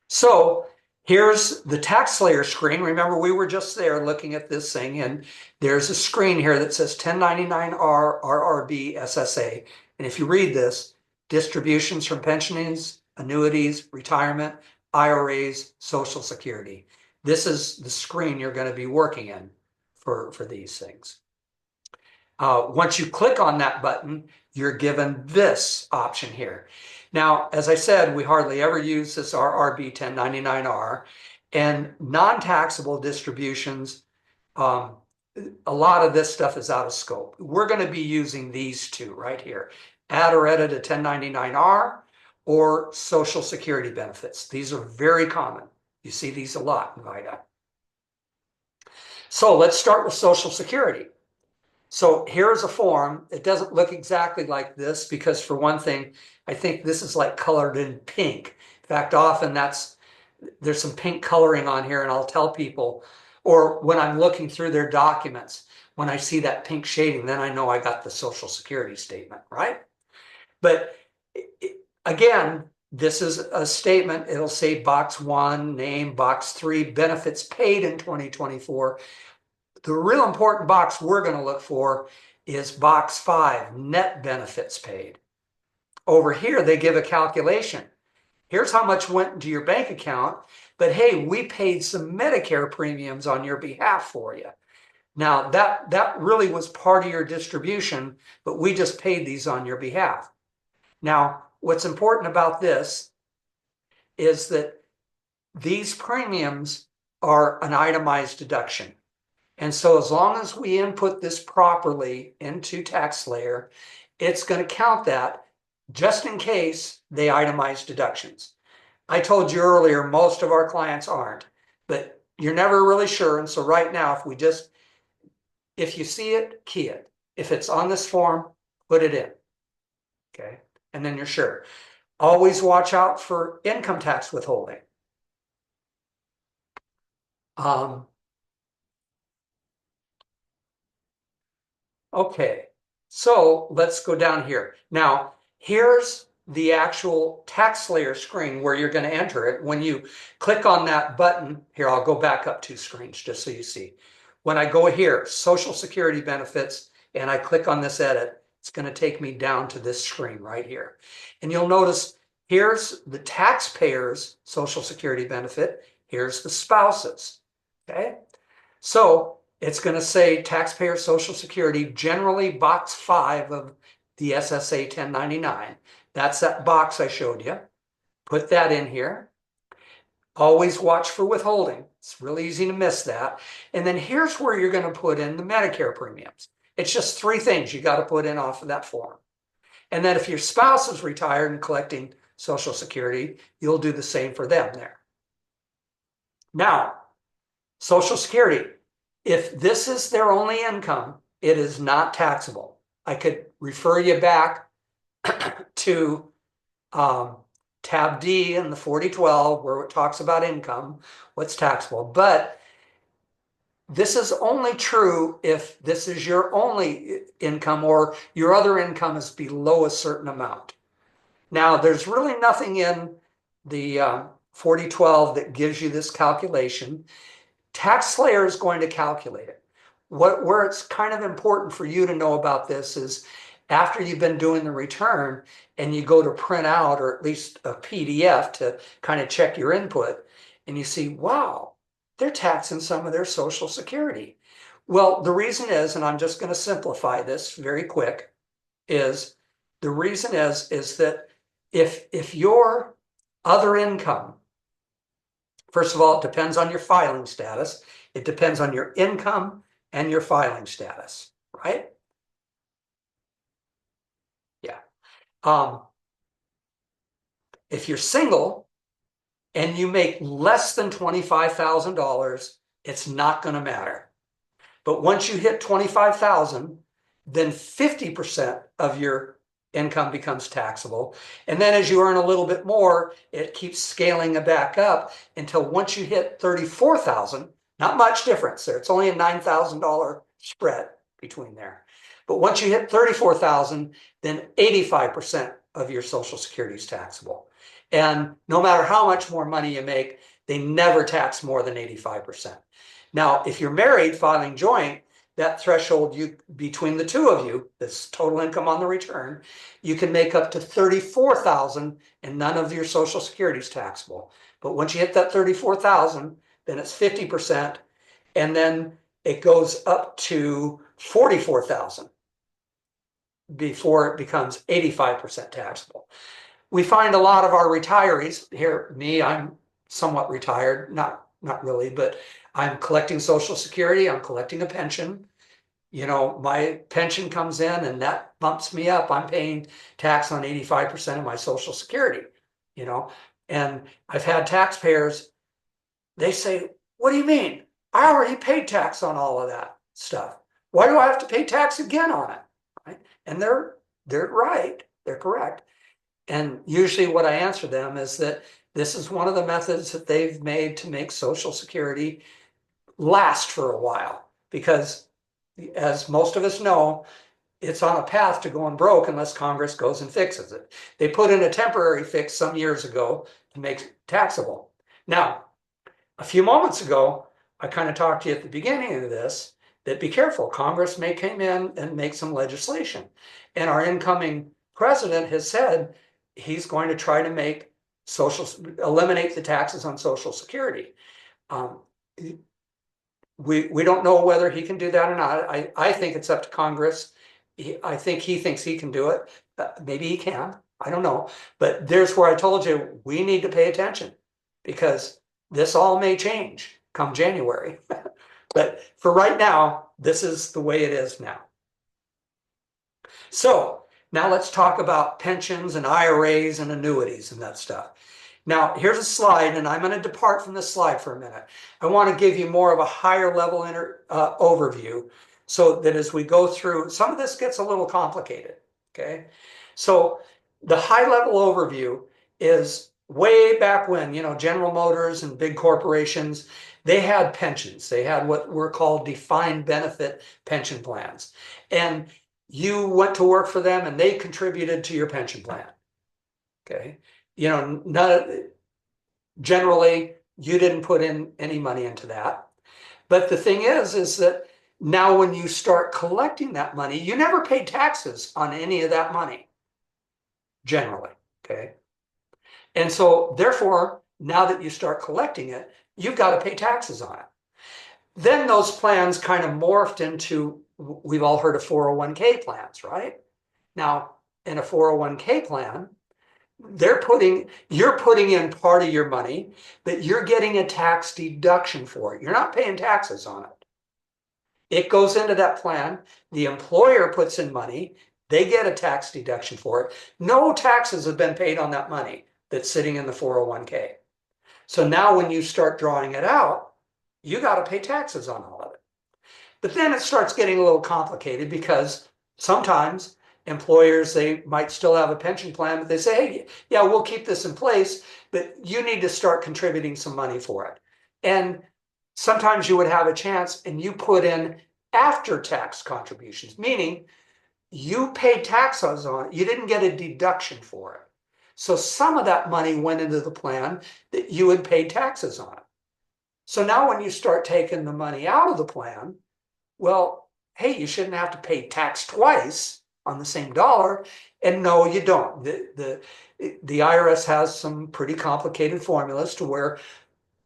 so here's the TaxSlayer screen. Remember, we were just there looking at this thing, and there's a screen here that says 1099-R, RRB, SSA. And if you read this, distributions from pensions, annuities, retirement, IRAs, Social Security. This is the screen you're going to be working in for these things. Once you click on that button, you're given this option here. Now, as I said, we hardly ever use this RRB 1099-R, and non-taxable distributions, a lot of this stuff is out of scope. We're going to be using these two right here. Add or edit a 1099-R or Social Security benefits. These are very common. You see these a lot in VITA. So let's start with Social Security. So here's a form. It doesn't look exactly like this because, for one thing, I think this is like colored in pink. In fact, often there's some pink coloring on here, and I'll tell people, or when I'm looking through their documents, when I see that pink shading, then I know I got the Social Security statement, right? But again, this is a statement. It'll say box 1, name, box 3, benefits paid in 2024. The real important box we're going to look for is box 5, net benefits paid. Over here, they give a calculation. Here's how much went into your bank account, but hey, we paid some Medicare premiums on your behalf for you. Now, that really was part of your distribution, but we just paid these on your behalf. Now, what's important about this is that these premiums are an itemized deduction. And so as long as we input this properly into TaxSlayer, it's going to count that just in case they itemize deductions. I told you earlier, most of our clients aren't, but you're never really sure. And so right now, if you see it, key it. If it's on this form, put it in. Okay. And then you're sure. Always watch out for income tax withholding. Okay, so let's go down here. Now, here's the actual TaxSlayer screen where you're going to enter it. When you click on that button, here, I'll go back up 2 screens just so you see. When I go here, Social Security benefits, and I click on this edit, it's going to take me down to this screen right here. And you'll notice here's the taxpayer's Social Security benefit. Here's the spouse's. Okay, so it's going to say taxpayer Social Security, generally box 5 of the SSA 1099. That's that box I showed you. Put that in here. Always watch for withholding. It's really easy to miss that. And then here's where you're going to put in the Medicare premiums. It's just 3 things you got to put in off of that form. And then if your spouse is retired and collecting Social Security, you'll do the same for them there. Now, Social Security. If this is their only income, it is not taxable. I could refer you back to tab D in the 4012 where it talks about income, what's taxable. But this is only true if this is your only income or your other income is below a certain amount. Now, there's really nothing in the 4012 that gives you this calculation. TaxSlayer is going to calculate it. Where it's kind of important for you to know about this is after you've been doing the return and you go to print out or at least a PDF to kind of check your input and you see, wow, they're taxing some of their Social Security. Well, the reason is, and I'm just going to simplify this very quick, is the reason is that if your other income, first of all, it depends on your filing status. It depends on your income and your filing status, right? Yeah. If you're single and you make less than $25,000, it's not going to matter. But once you hit 25,000, then 50% of your income becomes taxable. And then as you earn a little bit more, it keeps scaling it back up until once you hit 34,000, not much difference there. It's only a $9,000 spread between there. But once you hit 34,000, then 85% of your Social Security is taxable. And no matter how much more money you make, they never tax more than 85%. Now, if you're married filing joint, that threshold between the two of you, this total income on the return, you can make up to 34,000 and none of your Social Security is taxable. But once you hit that 34,000, then it's 50%, and then it goes up to 44,000 before it becomes 85% taxable. We find a lot of our retirees here, me, I'm somewhat retired, not really, but I'm collecting Social Security, I'm collecting a pension. You know, my pension comes in and that bumps me up. I'm paying tax on 85% of my Social Security, you know, and I've had taxpayers, they say, what do you mean? I already paid tax on all of that stuff. Why do I have to pay tax again on it? Right? And they're right, they're correct. And usually what I answer them is that this is one of the methods that they've made to make Social Security last for a while, because as most of us know, it's on a path to going broke unless Congress goes and fixes it. They put in a temporary fix some years ago to make it taxable. Now, a few moments ago, I kind of talked to you at the beginning of this that be careful, Congress may come in and make some legislation. And our incoming president has said he's going to try to make eliminate the taxes on Social Security. Um, we don't know whether he can do that or not. I think it's up to Congress. I think he thinks he can do it. Maybe he can. I don't know. But there's where I told you we need to pay attention, because this all may change come January. But for right now, this is the way it is now. So now let's talk about pensions and IRAs and annuities and that stuff. Now, here's a slide, and I'm going to depart from this slide for a minute. I want to give you more of a higher level overview, so that as we go through, some of this gets a little complicated, okay? So the high level overview is way back when, General Motors and big corporations, they had pensions. They had what were called defined benefit pension plans. And you went to work for them and they contributed to your pension plan, okay? Generally, you didn't put in any money into that. But the thing is that now when you start collecting that money, you never paid taxes on any of that money, generally, okay? And so therefore, now that you start collecting it, you've got to pay taxes on it. Then those plans kind of morphed into, we've all heard of 401k plans, right? Now, in a 401k plan, you're putting in part of your money, but you're getting a tax deduction for it. You're not paying taxes on it. It goes into that plan. The employer puts in money. They get a tax deduction for it. No taxes have been paid on that money that's sitting in the 401k. So now when you start drawing it out, you got to pay taxes on all of it. But then it starts getting a little complicated, because sometimes employers, they might still have a pension plan, but they say, hey, yeah, we'll keep this in place, but you need to start contributing some money for it. And sometimes you would have a chance and you put in after-tax contributions, meaning you paid taxes on it. You didn't get a deduction for it. So some of that money went into the plan that you had paid taxes on. So now when you start taking the money out of the plan, well, hey, you shouldn't have to pay tax twice on the same dollar. And no, you don't. The IRS has some pretty complicated formulas to where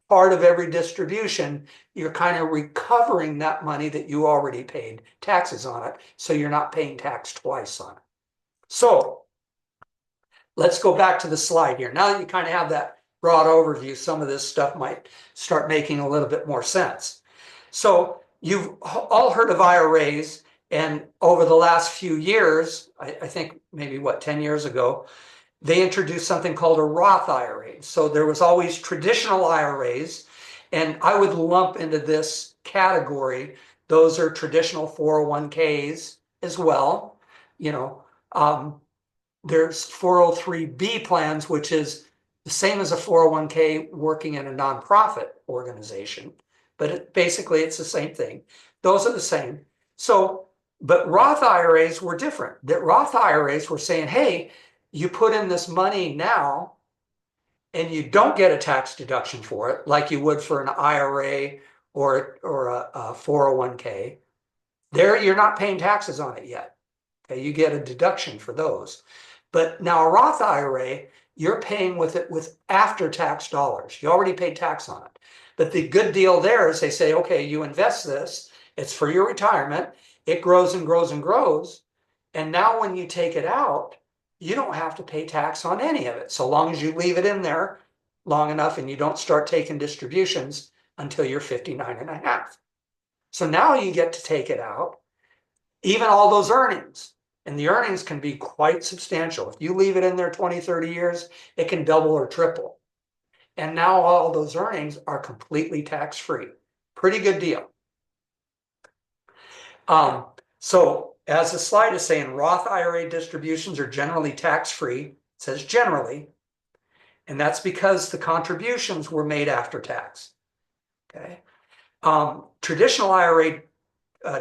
part of every distribution, you're kind of recovering that money that you already paid taxes on it. So you're not paying tax twice on it. So let's go back to the slide here. Now that you kind of have that broad overview, some of this stuff might start making a little bit more sense. So you've all heard of IRAs, and over the last few years, I think maybe 10 years ago, they introduced something called a Roth IRA. So there was always traditional IRAs, and I would lump into this category. Those are traditional 401ks as well. There's 403B plans, which is the same as a 401k working in a nonprofit organization, but basically it's the same thing. Those are the same. So, but Roth IRAs were different. That Roth IRAs were saying, hey, you put in this money now and you don't get a tax deduction for it like you would for an IRA or a 401k. There, you're not paying taxes on it yet. Okay, you get a deduction for those. But now a Roth IRA, you're paying with it with after-tax dollars. You already paid tax on it. But the good deal there is they say, okay, you invest this, it's for your retirement, it grows and grows and grows, and now when you take it out, you don't have to pay tax on any of it, so long as you leave it in there long enough and you don't start taking distributions until you're 59 and a half. So now you get to take it out, even all those earnings. And the earnings can be quite substantial. If you leave it in there 20, 30 years, it can double or triple. And now all those earnings are completely tax-free. Pretty good deal. So as the slide is saying, Roth IRA distributions are generally tax-free. It says generally. And that's because the contributions were made after tax. Okay. Traditional IRA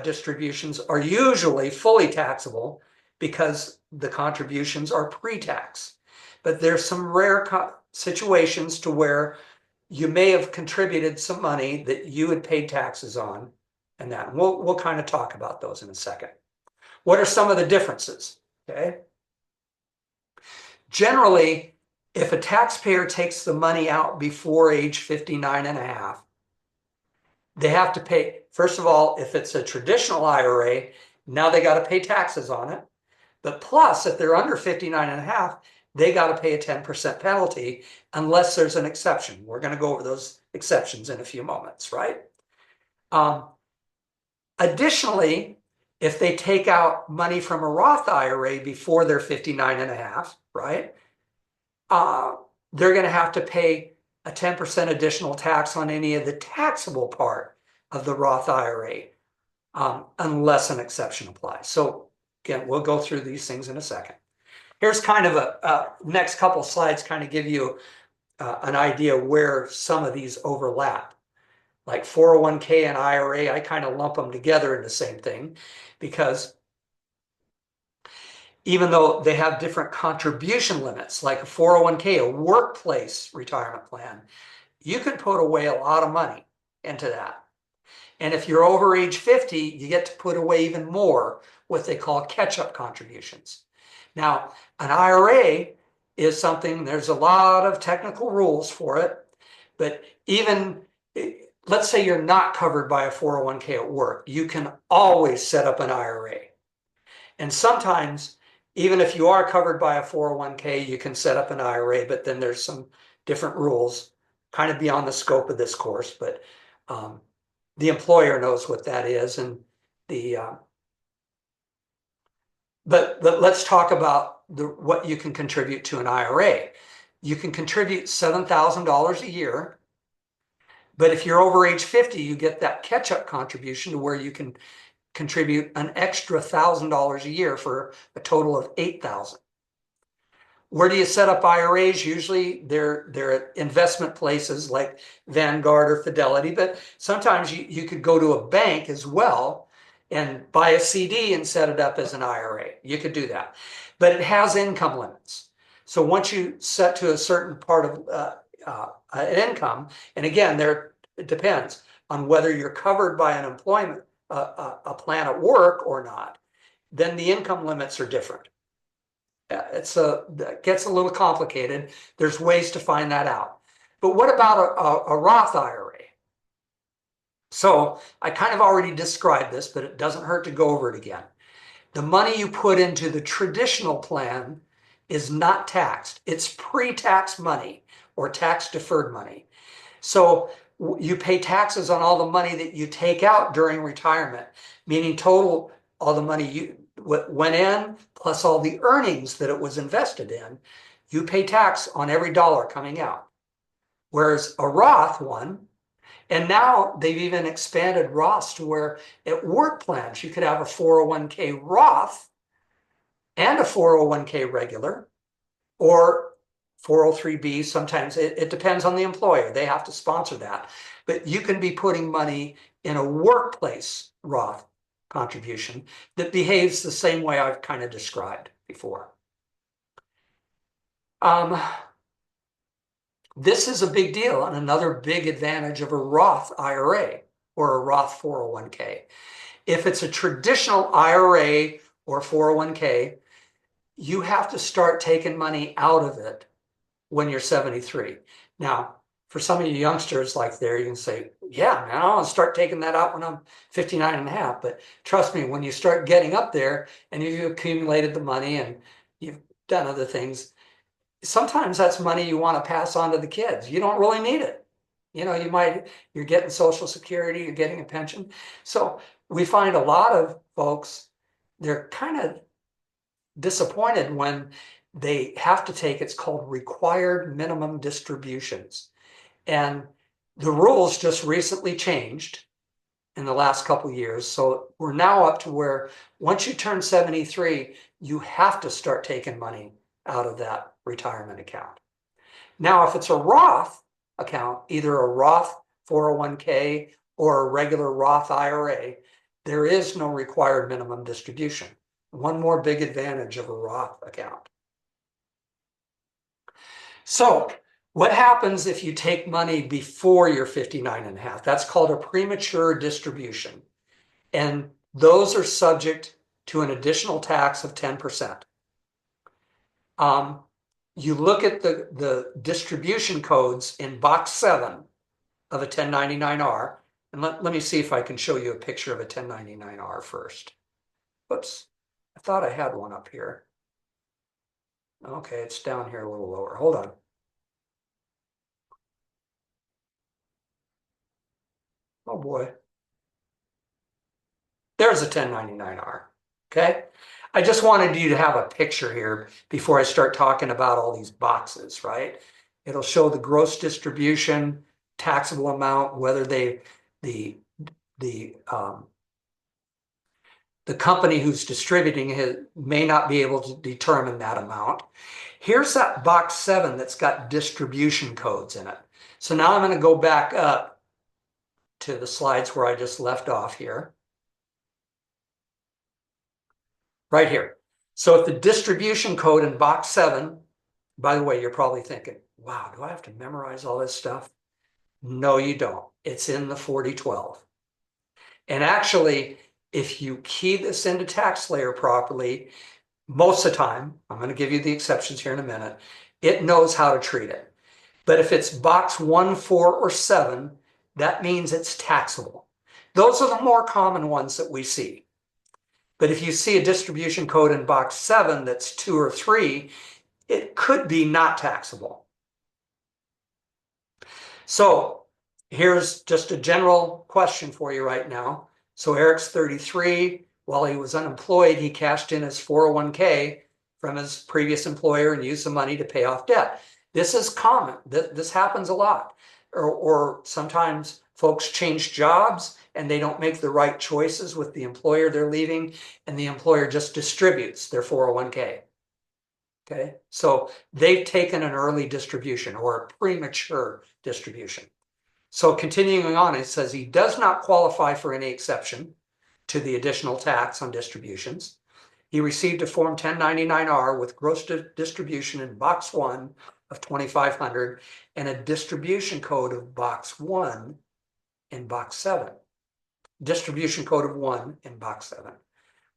distributions are usually fully taxable because the contributions are pre-tax. But there's some rare situations to where you may have contributed some money that you had paid taxes on, and that we'll kind of talk about those in a second. What are some of the differences? Okay. Generally, If a taxpayer takes the money out before age 59 and a half, they have to pay, first of all, if it's a traditional IRA, now they got to pay taxes on it. But plus, if they're under 59 and a half, they got to pay a 10% penalty unless there's an exception. We're going to go over those exceptions in a few moments, right? Um, Additionally, if they take out money from a Roth IRA before they're 59 and a half, right? Uh, they're going to have to pay a 10% additional tax on any of the taxable part of the Roth IRA, unless an exception applies. So again, we'll go through these things in a second. Here's kind of a next couple slides kind of give you an idea where some of these overlap. Like 401k and IRA, I kind of lump them together in the same thing because even though they have different contribution limits, like a 401k, a workplace retirement plan, you can put away a lot of money into that. And if you're over age 50, you get to put away even more, what they call catch-up contributions. Now, an IRA is something, there's a lot of technical rules for it, but even, let's say you're not covered by a 401k at work, you can always set up an IRA. And sometimes, even if you are covered by a 401k, you can set up an IRA, but then there's some different rules, kind of beyond the scope of this course, but the employer knows what that is. And but let's talk about what you can contribute to an IRA. You can contribute $7,000 a year, but if you're over age 50, you get that catch-up contribution to where you can contribute an extra $1,000 a year for a total of $8,000. Where do you set up IRAs? Usually they're at investment places like Vanguard or Fidelity, but sometimes you could go to a bank as well and buy a CD and set it up as an IRA. You could do that, but it has income limits. So once you set to a certain part of an income, and again, it depends on whether you're covered by an employment, a plan at work or not, then the income limits are different. That gets a little complicated. There's ways to find that out. But what about a Roth IRA? So I kind of already described this, but it doesn't hurt to go over it again. The money you put into the traditional plan is not taxed. It's pre-tax money or tax deferred money. So you pay taxes on all the money that you take out during retirement, meaning total, all the money you went in plus all the earnings that it was invested in, you pay tax on every dollar coming out. Whereas a Roth one, and now they've even expanded Roths to where at work plans, you could have a 401k Roth and a 401k regular, or 403b. Sometimes it depends on the employer. They have to sponsor that. But you can be putting money in a workplace Roth contribution that behaves the same way I've kind of described before. This is a big deal and another big advantage of a Roth IRA or a Roth 401k. If it's a traditional IRA or 401k, you have to start taking money out of it when you're 73. Now, for some of you youngsters like there, you can say, yeah, man, I want to start taking that out when I'm 59 and a half. But trust me, when you start getting up there and you've accumulated the money and you've done other things, sometimes that's money you want to pass on to the kids. You don't really need it. You know, you're getting Social Security, you're getting a pension. So we find a lot of folks, they're kind of disappointed when they have to take, it's called required minimum distributions. And the rules just recently changed in the last couple of years. So we're now up to where once you turn 73, you have to start taking money out of that retirement account. Now, if it's a Roth account, either a Roth 401k or a regular Roth IRA, there is no required minimum distribution. One more big advantage of a Roth account. So what happens if you take money before you're 59 and a half? That's called a premature distribution. And those are subject to an additional tax of 10%. you look at the distribution codes in box 7 of a 1099-R, and let me see if I can show you a picture of a 1099-R first. Whoops, I thought I had one up here. Okay, it's down here a little lower. Hold on. Oh boy. There's a 1099-R. Okay. I just wanted you to have a picture here before I start talking about all these boxes, right? It'll show the gross distribution, taxable amount, whether the the the company who's distributing it may not be able to determine that amount. Here's that box 7 that's got distribution codes in it. So now I'm going to go back up to the slides where I just left off here. Right here. So if the distribution code in box 7, by the way, you're probably thinking, wow, do I have to memorize all this stuff? No, you don't. It's in the 4012. And actually, if you key this into TaxSlayer properly, most of the time, I'm going to give you the exceptions here in a minute, it knows how to treat it. But if it's box 1, 4, or 7, that means it's taxable. Those are the more common ones that we see. But if you see a distribution code in box 7 that's 2 or 3, it could be not taxable. So here's just a general question for you right now. So Eric's 33. While he was unemployed, he cashed in his 401k from his previous employer and used the money to pay off debt. This is common. This happens a lot. Or sometimes folks change jobs and they don't make the right choices with the employer they're leaving, and the employer just distributes their 401k. Okay, so they've taken an early distribution or a premature distribution. So continuing on, it says he does not qualify for any exception to the additional tax on distributions. He received a Form 1099-R with gross distribution in box 1 of 2,500 and a distribution code of box 1 in box 7. Distribution code of 1 in box 7.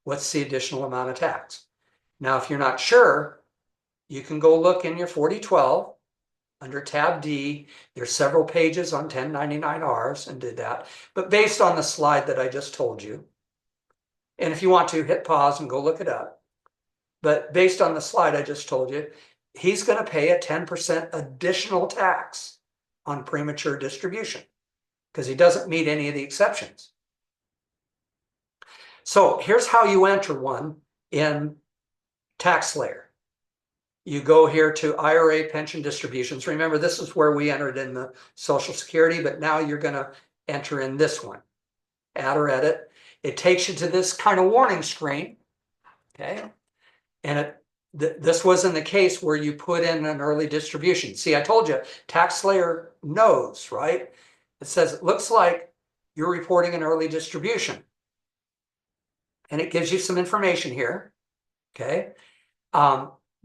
What's the additional amount of tax? Now, if you're not sure, you can go look in your 4012 under tab D. There's several pages on 1099-Rs and did that. But based on the slide that I just told you, and if you want to, hit pause and go look it up. But based on the slide I just told you, he's going to pay a 10% additional tax on premature distribution because he doesn't meet any of the exceptions. So here's how you enter one in TaxSlayer. You go here to IRA pension distributions. Remember, this is where we entered in the Social Security, but now you're going to enter in this one. Add or edit. It takes you to this kind of warning screen. Okay. And this wasn't the case where you put in an early distribution. See, I told you, TaxSlayer knows, right? It says it looks like you're reporting an early distribution. And it gives you some information here. Okay.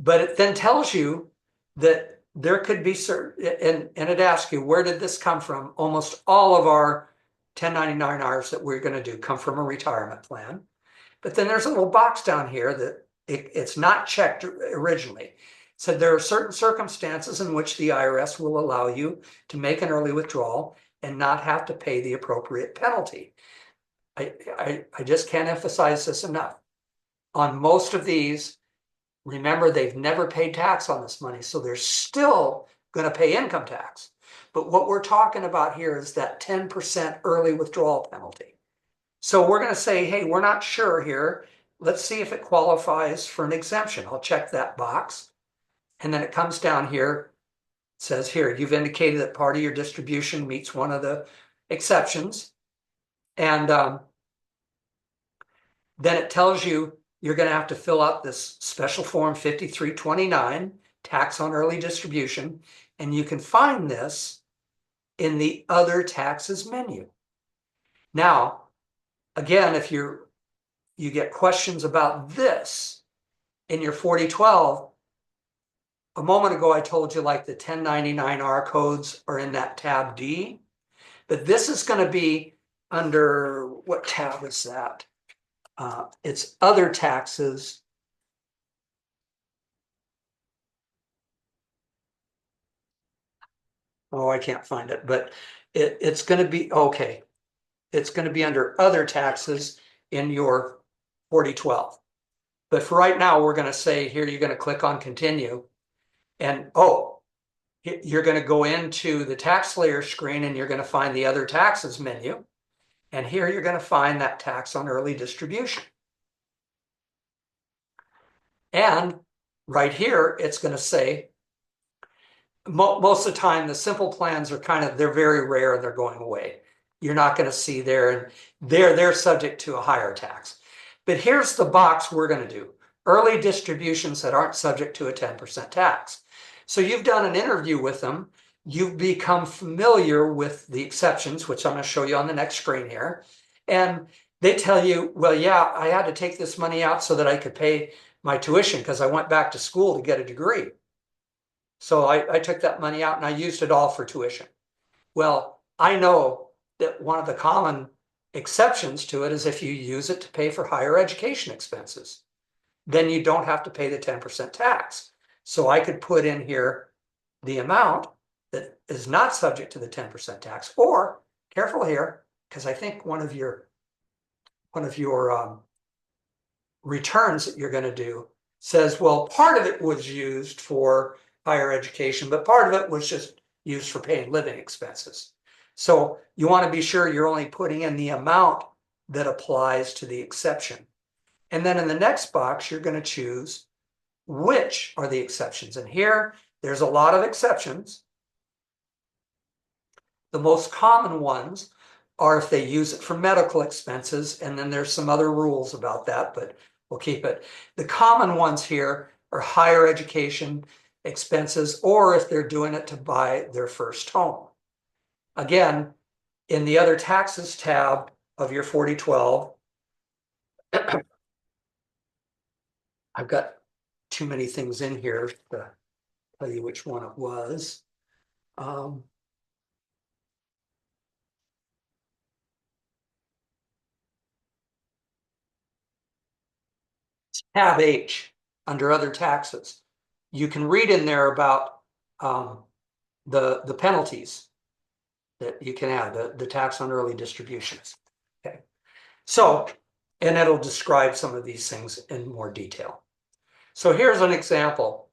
But it then tells you that there could be certain, and it asks you, where did this come from? Almost all of our 1099-Rs that we're going to do come from a retirement plan. But then there's a little box down here that it's not checked originally. So there are certain circumstances in which the IRS will allow you to make an early withdrawal and not have to pay the appropriate penalty. I just can't emphasize this enough. On most of these, remember, they've never paid tax on this money, so they're still going to pay income tax. But what we're talking about here is that 10% early withdrawal penalty. So we're going to say, hey, we're not sure here. Let's see if it qualifies for an exemption. I'll check that box. And then it comes down here. It says here, you've indicated that part of your distribution meets one of the exceptions. And then it tells you you're going to have to fill out this special form 5329, tax on early distribution. And you can find this in the other taxes menu. Now, again, if you get questions about this in your 4012, a moment ago I told you like the 1099-R codes are in that tab D, but this is going to be under, what tab is that? It's other taxes. Oh, I can't find it, but it's going to be, okay. It's going to be under other taxes in your 4012. But for right now, we're going to say here, you're going to click on continue. And oh, you're going to go into the tax layer screen and you're going to find the other taxes menu. And here you're going to find that tax on early distribution. And right here, it's going to say, most of the time, the simple plans are they're very rare and they're going away. You're not going to see there, and they're subject to a higher tax. But here's the box we're going to do. Early distributions that aren't subject to a 10% tax. So you've done an interview with them. You've become familiar with the exceptions, which I'm going to show you on the next screen here. And they tell you, well, yeah, I had to take this money out so that I could pay my tuition because I went back to school to get a degree. So I took that money out and I used it all for tuition. Well, I know that one of the common exceptions to it is if you use it to pay for higher education expenses, then you don't have to pay the 10% tax. So I could put in here the amount that is not subject to the 10% tax, or careful here, because I think one of your returns that you're going to do says, well, part of it was used for higher education, but part of it was just used for paying living expenses. So you want to be sure you're only putting in the amount that applies to the exception. And then in the next box, you're going to choose which are the exceptions. And here, there's a lot of exceptions. The most common ones are if they use it for medical expenses, and then there's some other rules about that, but we'll keep it. The common ones here are higher education expenses, or if they're doing it to buy their first home. Again, in the other taxes tab of your 4012, I've got too many things in here to tell you which one it was. Tab H under other taxes. You can read in there about the penalties that you can add, the tax on early distributions. Okay. So, and it'll describe some of these things in more detail. So here's an example.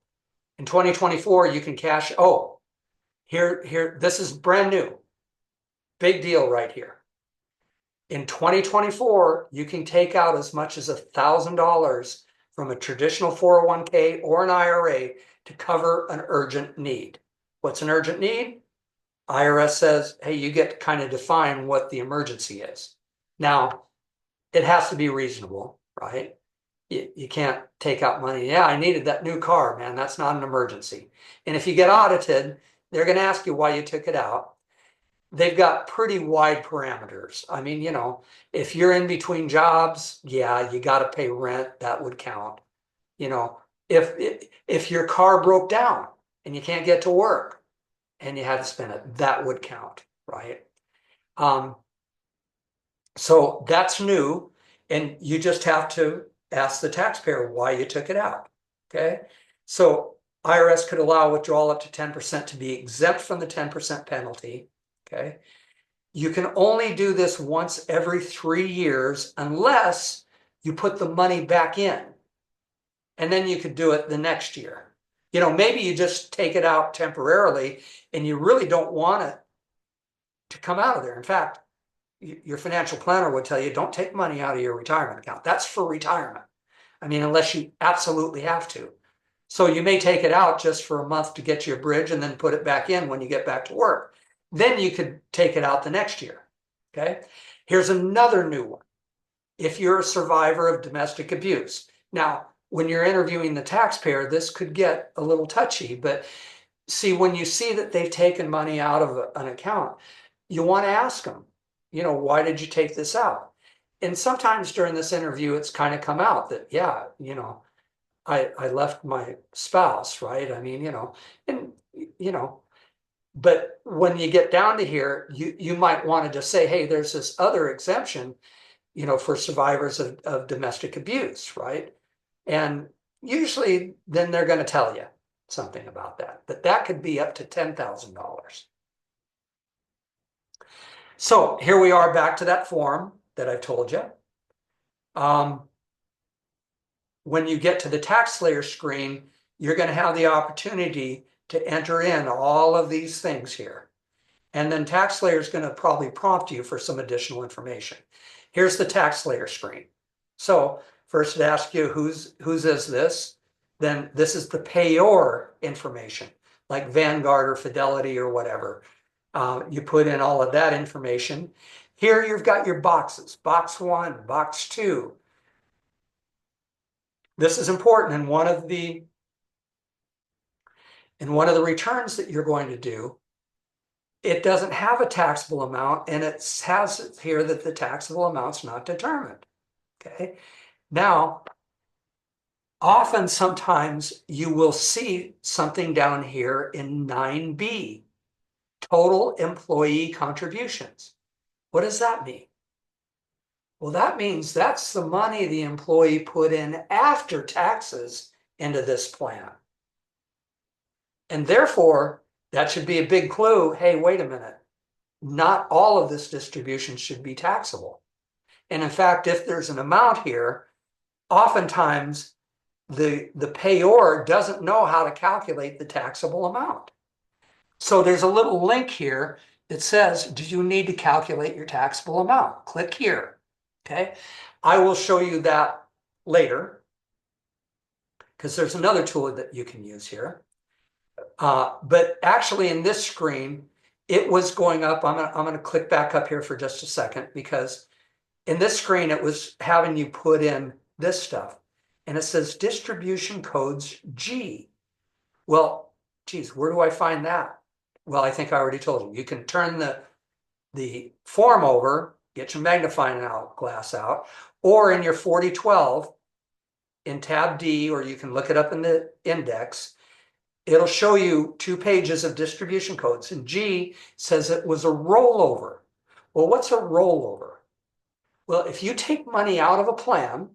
In 2024, you can cash, here, this is brand new. Big deal right here. In 2024, you can take out as much as $1,000 from a traditional 401k or an IRA to cover an urgent need. What's an urgent need? IRS says, hey, you get to kind of define what the emergency is. Now, it has to be reasonable, right? You can't take out money. Yeah, I needed that new car, man. That's not an emergency. And if you get audited, they're going to ask you why you took it out. They've got pretty wide parameters. I mean, if you're in between jobs, yeah, you got to pay rent. That would count. If your car broke down and you can't get to work and you had to spend it, that would count, right? So that's new, and you just have to ask the taxpayer why you took it out. Okay, so IRS could allow withdrawal up to 10% to be exempt from the 10% penalty. Okay, you can only do this once every 3 years unless you put the money back in, and then you could do it the next year. Maybe you just take it out temporarily and you really don't want it to come out of there. In fact, your financial planner would tell you, don't take money out of your retirement account. That's for retirement. I mean, unless you absolutely have to. So you may take it out just for a month to get your bridge and then put it back in when you get back to work. Then you could take it out the next year. Okay. Here's another new one. If you're a survivor of domestic abuse. Now, when you're interviewing the taxpayer, this could get a little touchy, but see, when you see that they've taken money out of an account, you want to ask them, why did you take this out? And sometimes during this interview, it's kind of come out that, yeah, I left my spouse, right? I mean, but when you get down to here, you might want to just say, hey, there's this other exemption, for survivors of domestic abuse, right? And usually then they're going to tell you something about that, but that could be up to $10,000. So here we are back to that form that I told you. When you get to the tax layer screen, you're going to have the opportunity to enter in all of these things here. And then tax layer is going to probably prompt you for some additional information. Here's the tax layer screen. So first it asks you whose is this? Then this is the payor information, like Vanguard or Fidelity or whatever. You put in all of that information. Here you've got your boxes, box 1, box 2. This is important in one of the returns that you're going to do. It doesn't have a taxable amount, and it has here that the taxable amount's not determined. Okay. Now, often sometimes you will see something down here in 9B, total employee contributions. What does that mean? Well, that means that's the money the employee put in after taxes into this plan. And therefore, that should be a big clue. Hey, wait a minute. Not all of this distribution should be taxable. And in fact, if there's an amount here, oftentimes the payor doesn't know how to calculate the taxable amount. So there's a little link here that says, do you need to calculate your taxable amount? Click here. Okay. I will show you that later because there's another tool that you can use here. But actually in this screen, it was going up. I'm going to click back up here for just a second because in this screen, it was having you put in this stuff. And it says distribution codes G. Well, geez, where do I find that? Well, I think I already told you. You can turn the form over, get your magnifying glass out, or in your 4012 in tab D, or you can look it up in the index. It'll show you 2 pages of distribution codes. And G says it was a rollover. Well, what's a rollover? Well, if you take money out of a plan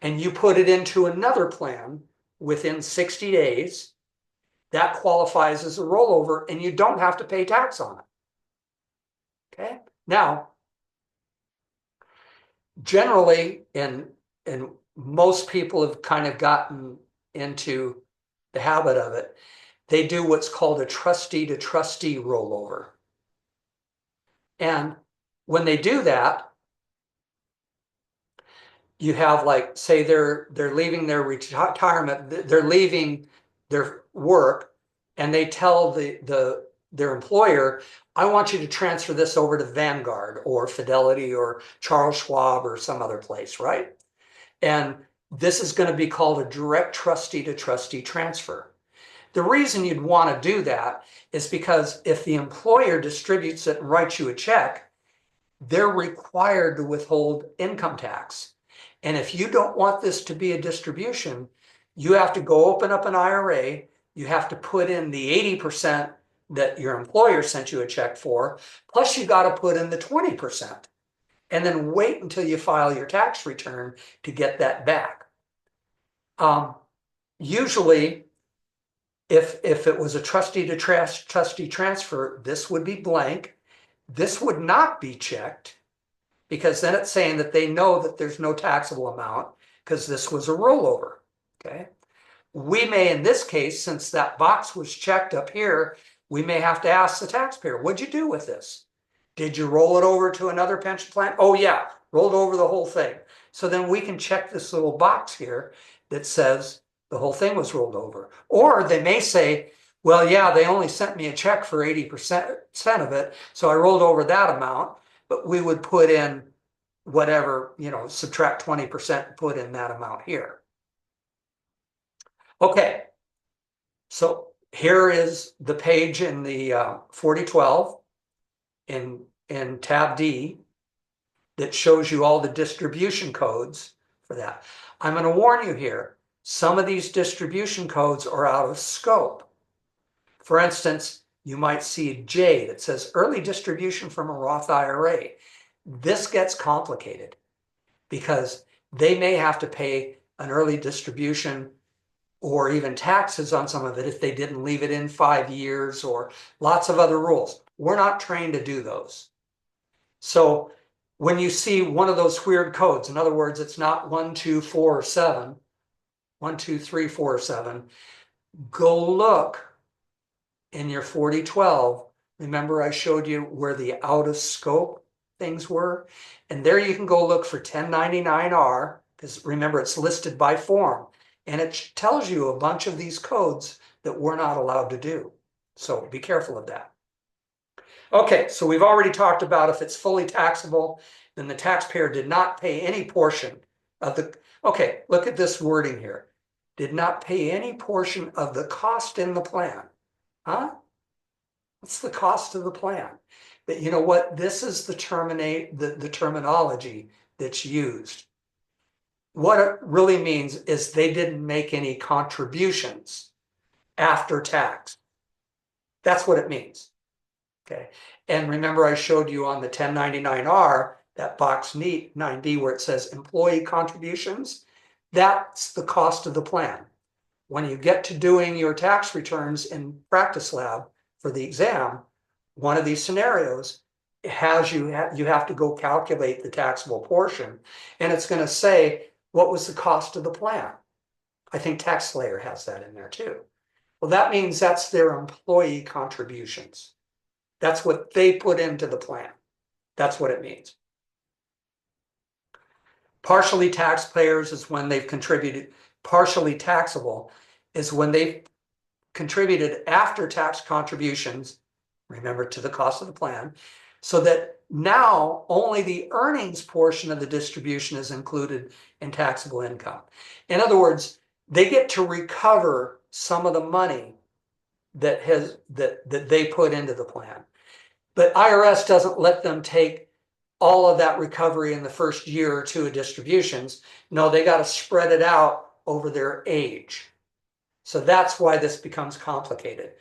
and you put it into another plan within 60 days, that qualifies as a rollover and you don't have to pay tax on it. Okay. Now, generally, and most people have kind of gotten into the habit of it, they do what's called a trustee to trustee rollover. And when they do that, you have, like, say they're leaving their retirement, they're leaving their work, and they tell their employer, I want you to transfer this over to Vanguard or Fidelity or Charles Schwab or some other place, right? And this is going to be called a direct trustee to trustee transfer. The reason you'd want to do that is because if the employer distributes it and writes you a check, they're required to withhold income tax. And if you don't want this to be a distribution, you have to go open up an IRA. You have to put in the 80% that your employer sent you a check for, plus you got to put in the 20%. And then wait until you file your tax return to get that back. Usually, if it was a trustee to trustee transfer, this would be blank. This would not be checked because then it's saying that they know that there's no taxable amount because this was a rollover. Okay. We may, in this case, since that box was checked up here, we may have to ask the taxpayer, what'd you do with this? Did you roll it over to another pension plan? Oh yeah, rolled over the whole thing. So then we can check this little box here that says the whole thing was rolled over. Or they may say, well, yeah, they only sent me a check for 80% of it, so I rolled over that amount, but we would put in whatever, subtract 20% and put in that amount here. Okay, so here is the page in the 4012 in tab D that shows you all the distribution codes for that. I'm going to warn you here, some of these distribution codes are out of scope. For instance, you might see a J that says early distribution from a Roth IRA. This gets complicated because they may have to pay an early distribution or even taxes on some of it if they didn't leave it in 5 years, or lots of other rules. We're not trained to do those. So when you see one of those weird codes, in other words, it's not 1, 2, 4, 7, 1, 2, 3, 4, 7, go look in your 4012. Remember I showed you where the out of scope things were? And there you can go look for 1099R, because remember it's listed by form. And it tells you a bunch of these codes that we're not allowed to do. So be careful of that. Okay, so we've already talked about if it's fully taxable, then the taxpayer did not pay any portion of the, okay, look at this wording here. Did not pay any portion of the cost in the plan. Huh? What's the cost of the plan? But you know what? This is the terminology that's used. What it really means is they didn't make any contributions after tax. That's what it means. Okay. And remember, I showed you on the 1099R, that box 9B where it says employee contributions. That's the cost of the plan. When you get to doing your tax returns in practice lab for the exam, one of these scenarios has you have to go calculate the taxable portion, and it's going to say what was the cost of the plan. I think TaxSlayer has that in there too. Well, that means that's their employee contributions. That's what they put into the plan. That's what it means. Partially taxpayers is when they've contributed. Partially taxable is when they've contributed after tax contributions, remember, to the cost of the plan, so that now only the earnings portion of the distribution is included in taxable income. In other words, they get to recover some of the money that they put into the plan. But IRS doesn't let them take all of that recovery in the first year or two of distributions. No, they got to spread it out over their age. So that's why this becomes complicated.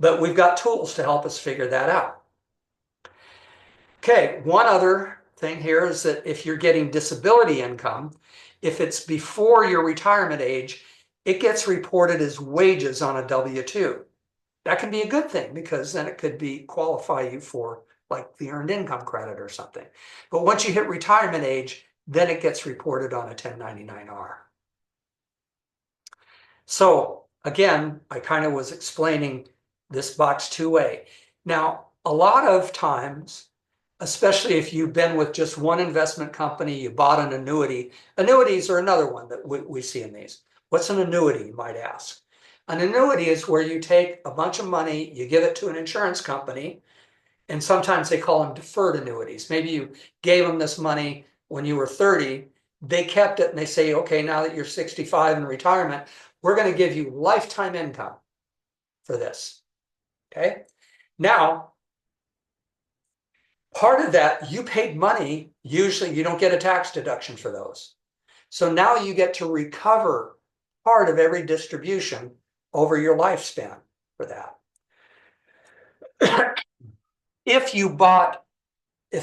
But we've got tools to help us figure that out. Okay, one other thing here is that if you're getting disability income, if it's before your retirement age, it gets reported as wages on a W-2. That can be a good thing because then it could qualify you for like the earned income credit or something. But once you hit retirement age, then it gets reported on a 1099-R. So again, I kind of was explaining this box 2A. Now, a lot of times, especially if you've been with just one investment company, you bought an annuity. Annuities are another one that we see in these. What's an annuity, you might ask? An annuity is where you take a bunch of money, you give it to an insurance company, and sometimes they call them deferred annuities. Maybe you gave them this money when you were 30, they kept it and they say, okay, now that you're 65 in retirement, we're going to give you lifetime income for this. Okay. Now, part of that, you paid money, usually you don't get a tax deduction for those. So now you get to recover part of every distribution over your lifespan for that. If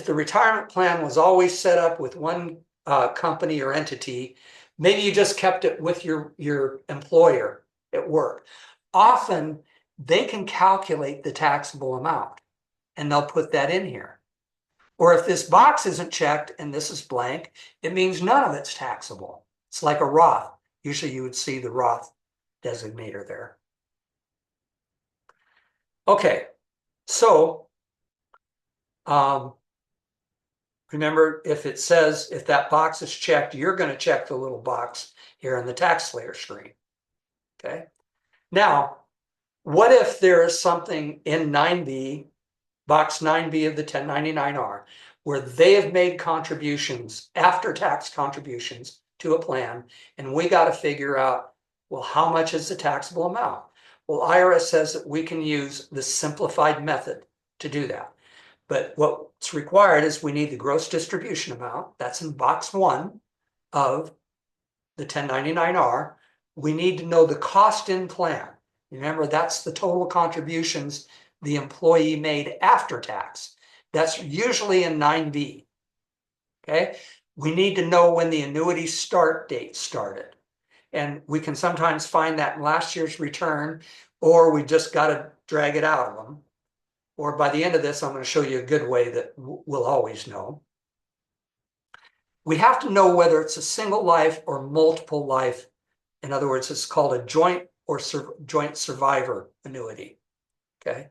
the retirement plan was always set up with one company or entity, maybe you just kept it with your employer at work. Often they can calculate the taxable amount and they'll put that in here. Or if this box isn't checked and this is blank, it means none of it's taxable. It's like a Roth. Usually you would see the Roth designator there. Okay, so remember, if that box is checked, you're going to check the little box here in the TaxSlayer screen. Okay. Now, what if there is something in 9B, box 9B of the 1099-R, where they have made contributions, after tax contributions to a plan, and we got to figure out, well, how much is the taxable amount? Well, IRS says that we can use the simplified method to do that. But what's required is we need the gross distribution amount. That's in box 1 of the 1099-R. We need to know the cost in plan. Remember, that's the total contributions the employee made after tax. That's usually in 9B. Okay. We need to know when the annuity start date started. And we can sometimes find that in last year's return, or we just got to drag it out of them. or by the end of this, I'm going to show you a good way that we'll always know. We have to know whether it's a single life or multiple life. In other words, it's called a joint or joint survivor annuity. Okay.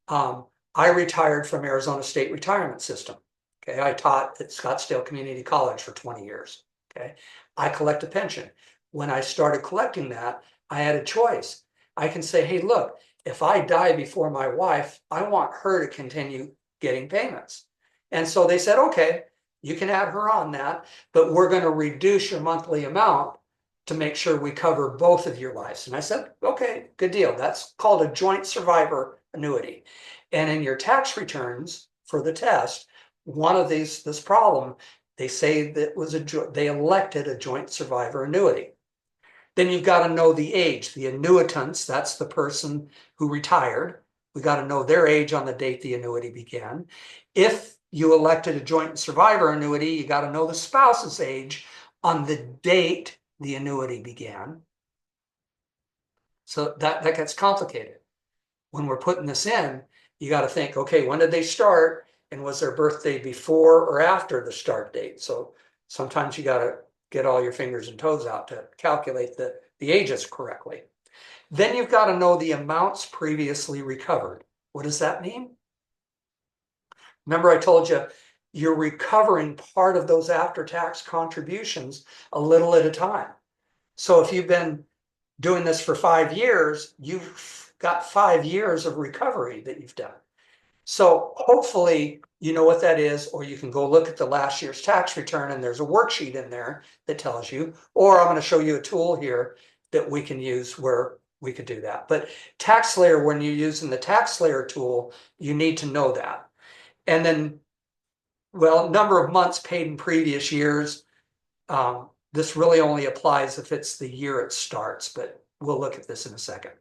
I retired from Arizona State Retirement System. Okay. I taught at Scottsdale Community College for 20 years. Okay. I collect a pension. When I started collecting that, I had a choice. I can say, hey, look, if I die before my wife, I want her to continue getting payments. And so they said, okay, you can add her on that, but we're going to reduce your monthly amount to make sure we cover both of your lives. And I said, okay, good deal. That's called a joint survivor annuity. And in your tax returns for the test, one of this problem, they say that was they elected a joint survivor annuity. Then you've got to know the age, the annuitants, that's the person who retired. We got to know their age on the date the annuity began. If you elected a joint survivor annuity, you got to know the spouse's age on the date the annuity began. So that gets complicated. When we're putting this in, you got to think, okay, when did they start? And was their birthday before or after the start date? So sometimes you got to get all your fingers and toes out to calculate the ages correctly. Then you've got to know the amounts previously recovered. What does that mean? Remember I told you, you're recovering part of those after-tax contributions a little at a time. So if you've been doing this for 5 years, you've got 5 years of recovery that you've done. So hopefully you know what that is, or you can go look at the last year's tax return and there's a worksheet in there that tells you, or I'm going to show you a tool here that we can use where we could do that. But TaxSlayer, when you're using the TaxSlayer tool, you need to know that. And then, well, number of months paid in previous years. This really only applies if it's the year it starts, but we'll look at this in a second.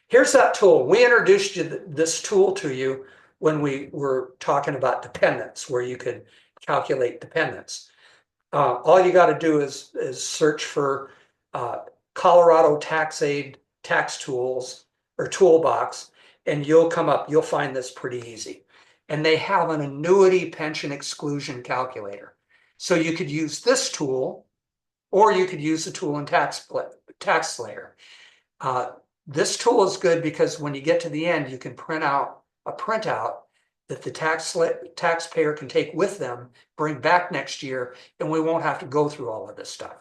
Here's that tool. We introduced this tool to you when we were talking about dependents, where you could calculate dependents. All you got to do is search for Colorado Tax Aid tax tools or toolbox, and you'll find this pretty easy. And they have an annuity pension exclusion calculator. So you could use this tool, or you could use the tool in TaxSlayer. This tool is good because when you get to the end, you can print out a printout that the taxpayer can take with them, bring back next year, and we won't have to go through all of this stuff.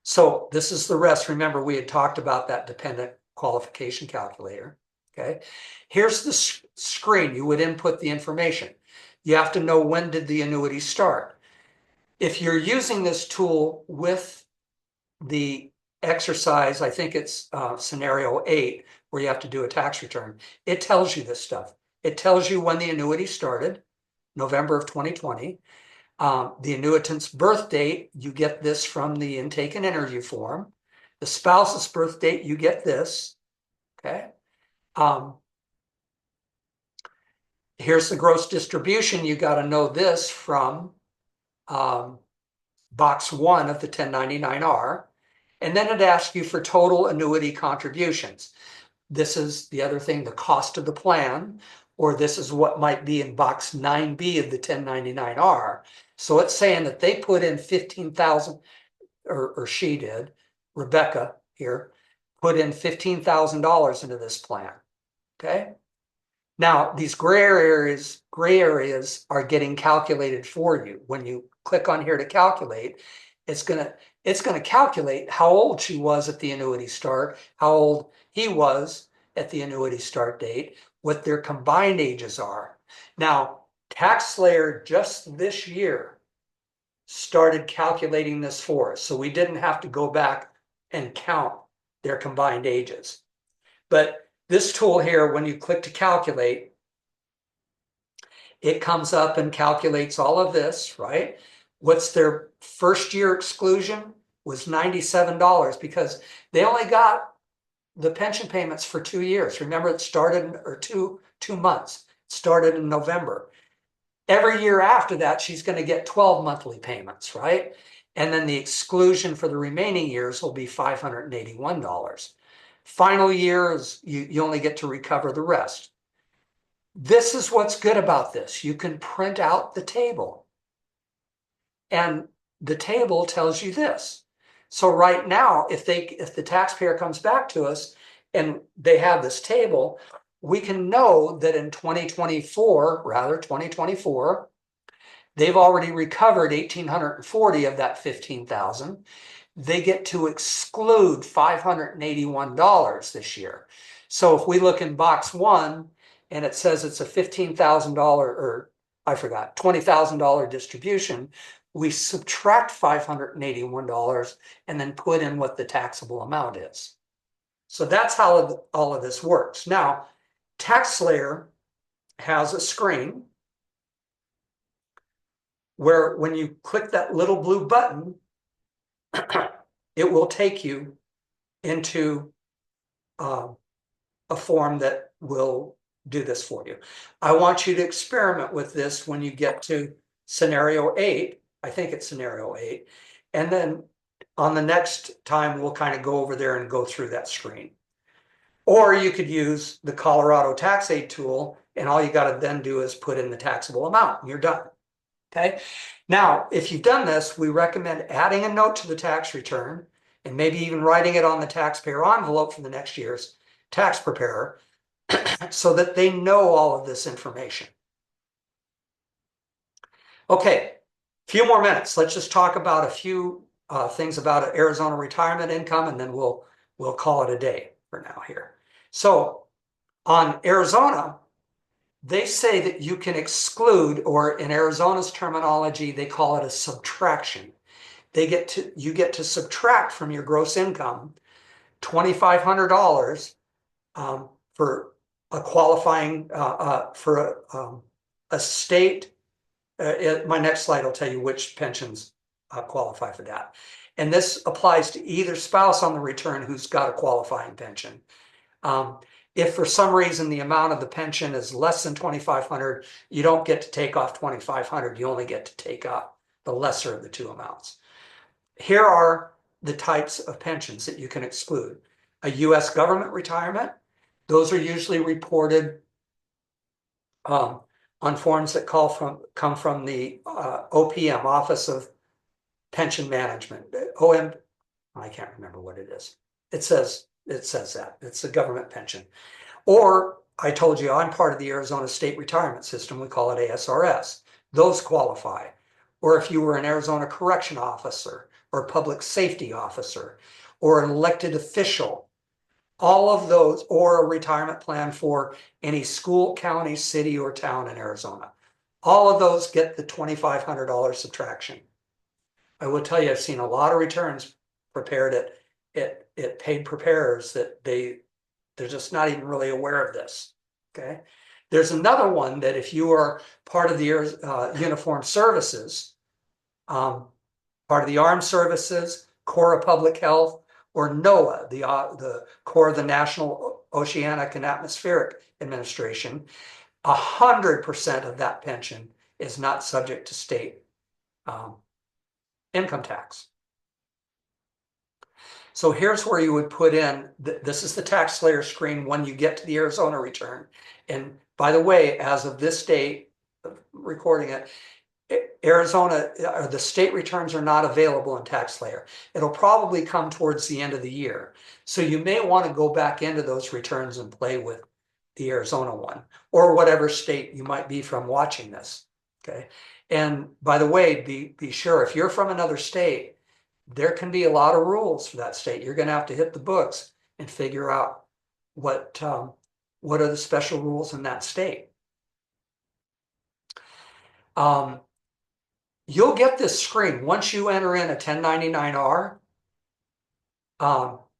So this is the rest. Remember, we had talked about that dependent qualification calculator. Okay, here's the screen. You would input the information. You have to know, when did the annuity start? If you're using this tool with the exercise, I think it's scenario 8, where you have to do a tax return, it tells you this stuff. It tells you when the annuity started, November of 2020. The annuitant's birth date, you get this from the intake and interview form. The spouse's birth date, you get this. Okay. Here's the gross distribution. You got to know this from box 1 of the 1099-R. And then it asks you for total annuity contributions. This is the other thing, the cost of the plan, or this is what might be in box 9B of the 1099-R. So it's saying that they put in 15,000, or she did, Rebecca here, put in $15,000 into this plan. Okay. Now these gray areas are getting calculated for you. When you click on here to calculate, it's gonna calculate how old she was at the annuity start, how old he was at the annuity start date, what their combined ages are. Now, TaxSlayer just this year started calculating this for us, so we didn't have to go back and count their combined ages. But this tool here, when you click to calculate, it comes up and calculates all of this, right? What's their first year exclusion? Was $97, because they only got the pension payments for 2 years. Remember, it started, or two months. It started in November. Every year after that, she's going to get 12 monthly payments, right? And then the exclusion for the remaining years will be $581. Final year is you only get to recover the rest. This is what's good about this. You can print out the table. And the table tells you this. So right now, if the taxpayer comes back to us and they have this table, we can know that in 2024, they've already recovered 1,840 of that 15,000. They get to exclude $581 this year. So if we look in box one and it says it's a $15,000 or I forgot, $20,000 distribution, we subtract $581 and then put in what the taxable amount is. So that's how all of this works. Now, TaxSlayer has a screen where when you click that little blue button, it will take you into a form that will do this for you. I want you to experiment with this when you get to scenario 8. I think it's scenario 8. And then on the next time, we'll kind of go over there and go through that screen. Or you could use the Colorado Tax Aid tool, and all you got to then do is put in the taxable amount, and you're done. Okay. Now, if you've done this, we recommend adding a note to the tax return and maybe even writing it on the taxpayer envelope for the next year's tax preparer so that they know all of this information. Okay, a few more minutes. Let's just talk about a few things about Arizona retirement income, and then we'll call it a day for now here. So on Arizona, they say that you can exclude, or in Arizona's terminology, they call it a subtraction. You get to subtract from your gross income $2,500 for a qualifying for a state. My next slide will tell you which pensions qualify for that. And this applies to either spouse on the return who's got a qualifying pension. If for some reason the amount of the pension is less than $2,500, you don't get to take off $2,500. You only get to take off the lesser of the two amounts. Here are the types of pensions that you can exclude. A U.S. government retirement, those are usually reported on forms that come from the OPM, Office of Pension Management. I can't remember what it is. It says that. It's a government pension. Or I told you I'm part of the Arizona State Retirement System. We call it ASRS. Those qualify. Or if you were an Arizona correction officer or public safety officer or an elected official, all of those, or a retirement plan for any school, county, city, or town in Arizona. All of those get the $2,500 subtraction. I will tell you, I've seen a lot of returns prepared at paid preparers that they're just not even really aware of this. Okay. There's another one that if you are part of the uniformed services, part of the armed services, Corps of Public Health, or NOAA, the Corps of the National Oceanic and Atmospheric Administration, 100% of that pension is not subject to state income tax. So here's where you would put in, this is the TaxSlayer screen when you get to the Arizona return. And by the way, as of this date, recording it, Arizona, the state returns are not available in TaxSlayer. It'll probably come towards the end of the year. So you may want to go back into those returns and play with the Arizona one, or whatever state you might be from watching this. Okay. And by the way, be sure if you're from another state, there can be a lot of rules for that state. You're going to have to hit the books and figure out what are the special rules in that state. You'll get this screen once you enter in a 1099-R.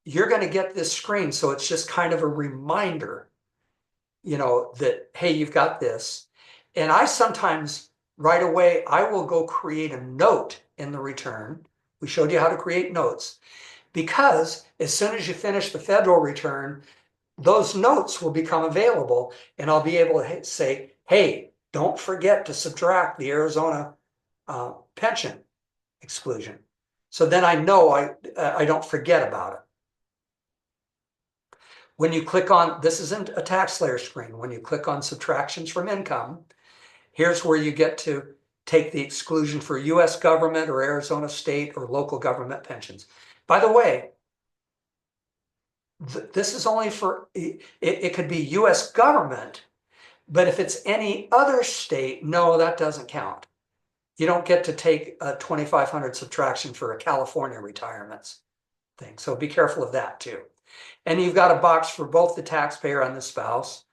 You're going to get this screen, so it's just kind of a reminder, that, hey, you've got this. And I sometimes, right away, I will go create a note in the return. We showed you how to create notes, because as soon as you finish the federal return, those notes will become available, and I'll be able to say, hey, don't forget to subtract the Arizona pension exclusion. So then I know I don't forget about it. When you click on, this isn't a tax layer screen. When you click on subtractions from income, here's where you get to take the exclusion for US government or Arizona state or local government pensions. By the way, this is only for, it could be US government, but if it's any other state, no, that doesn't count. You don't get to take a 2,500 subtraction for a California retirements thing. So be careful of that too. And you've got a box for both the taxpayer and the spouse.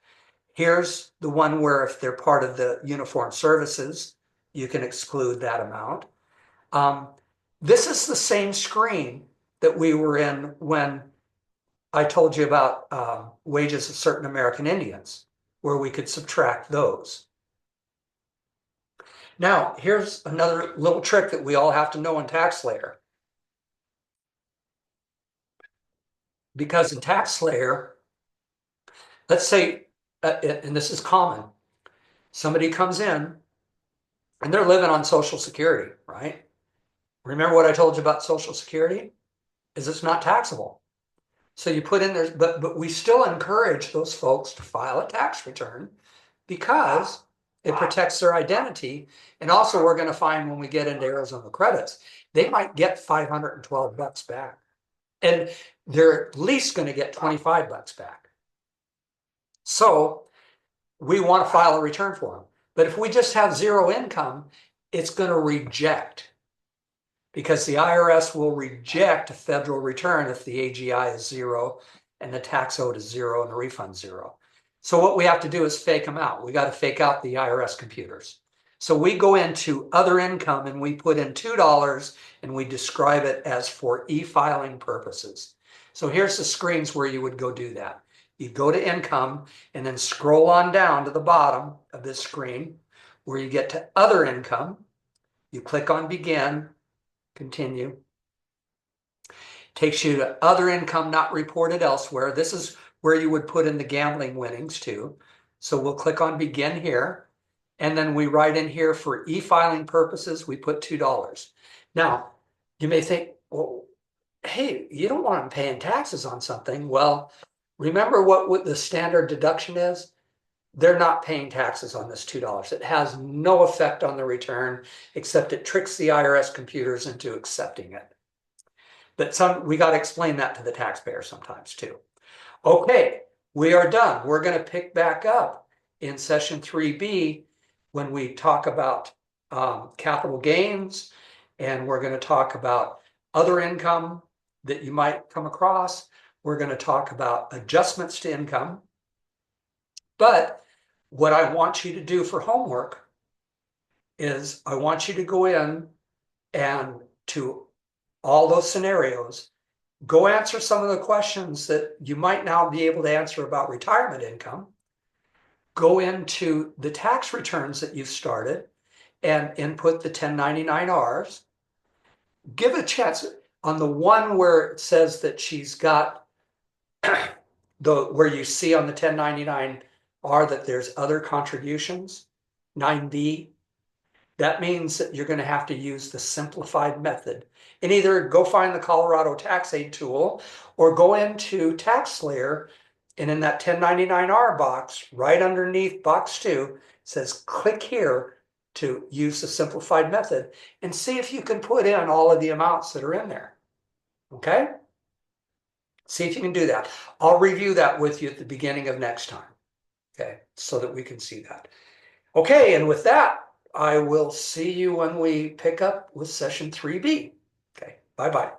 Here's the one where if they're part of the uniform services, you can exclude that amount. This is the same screen that we were in when I told you about wages of certain American Indians, where we could subtract those. Now, here's another little trick that we all have to know in TaxSlayer. Because in TaxSlayer, let's say, and this is common, somebody comes in and they're living on Social Security, right? Remember what I told you about Social Security? Is it's not taxable. So you put in there, but we still encourage those folks to file a tax return because it protects their identity. And also we're going to find when we get into Arizona credits, they might get $512 back. And they're at least going to get $25 back. So we want to file a return for them. But if we just have zero income, it's going to reject, because the IRS will reject a federal return if the AGI is zero and the tax owed is zero and the refund zero. So what we have to do is fake them out. We got to fake out the IRS computers. So we go into other income and we put in $2 and we describe it as for e-filing purposes. So here's the screens where you would go do that. You go to income and then scroll on down to the bottom of this screen where you get to other income. You click on begin, continue. Takes you to other income not reported elsewhere. This is where you would put in the gambling winnings too. So we'll click on begin here. And then we write in here for e-filing purposes, we put $2. Now, you may think, well, hey, you don't want them paying taxes on something. Well, remember what the standard deduction is? They're not paying taxes on this $2. It has no effect on the return, except it tricks the IRS computers into accepting it. But we got to explain that to the taxpayer sometimes too. Okay, we are done. We're going to pick back up in session 3B when we talk about capital gains, and we're going to talk about other income that you might come across. We're going to talk about adjustments to income. But what I want you to do for homework is I want you to go in and to all those scenarios, go answer some of the questions that you might now be able to answer about retirement income. Go into the tax returns that you've started and input the 1099-Rs. Give it a chance on the one where it says that she's got where you see on the 1099-R that there's other contributions, 9B. That means that you're going to have to use the simplified method and either go find the Colorado Tax Aid tool or go into TaxSlayer, and in that 1099-R box, right underneath box 2, says click here to use the simplified method and see if you can put in all of the amounts that are in there. Okay? See if you can do that. I'll review that with you at the beginning of next time. Okay, so that we can see that. Okay, and with that, I will see you when we pick up with session 3B. Okay, bye-bye.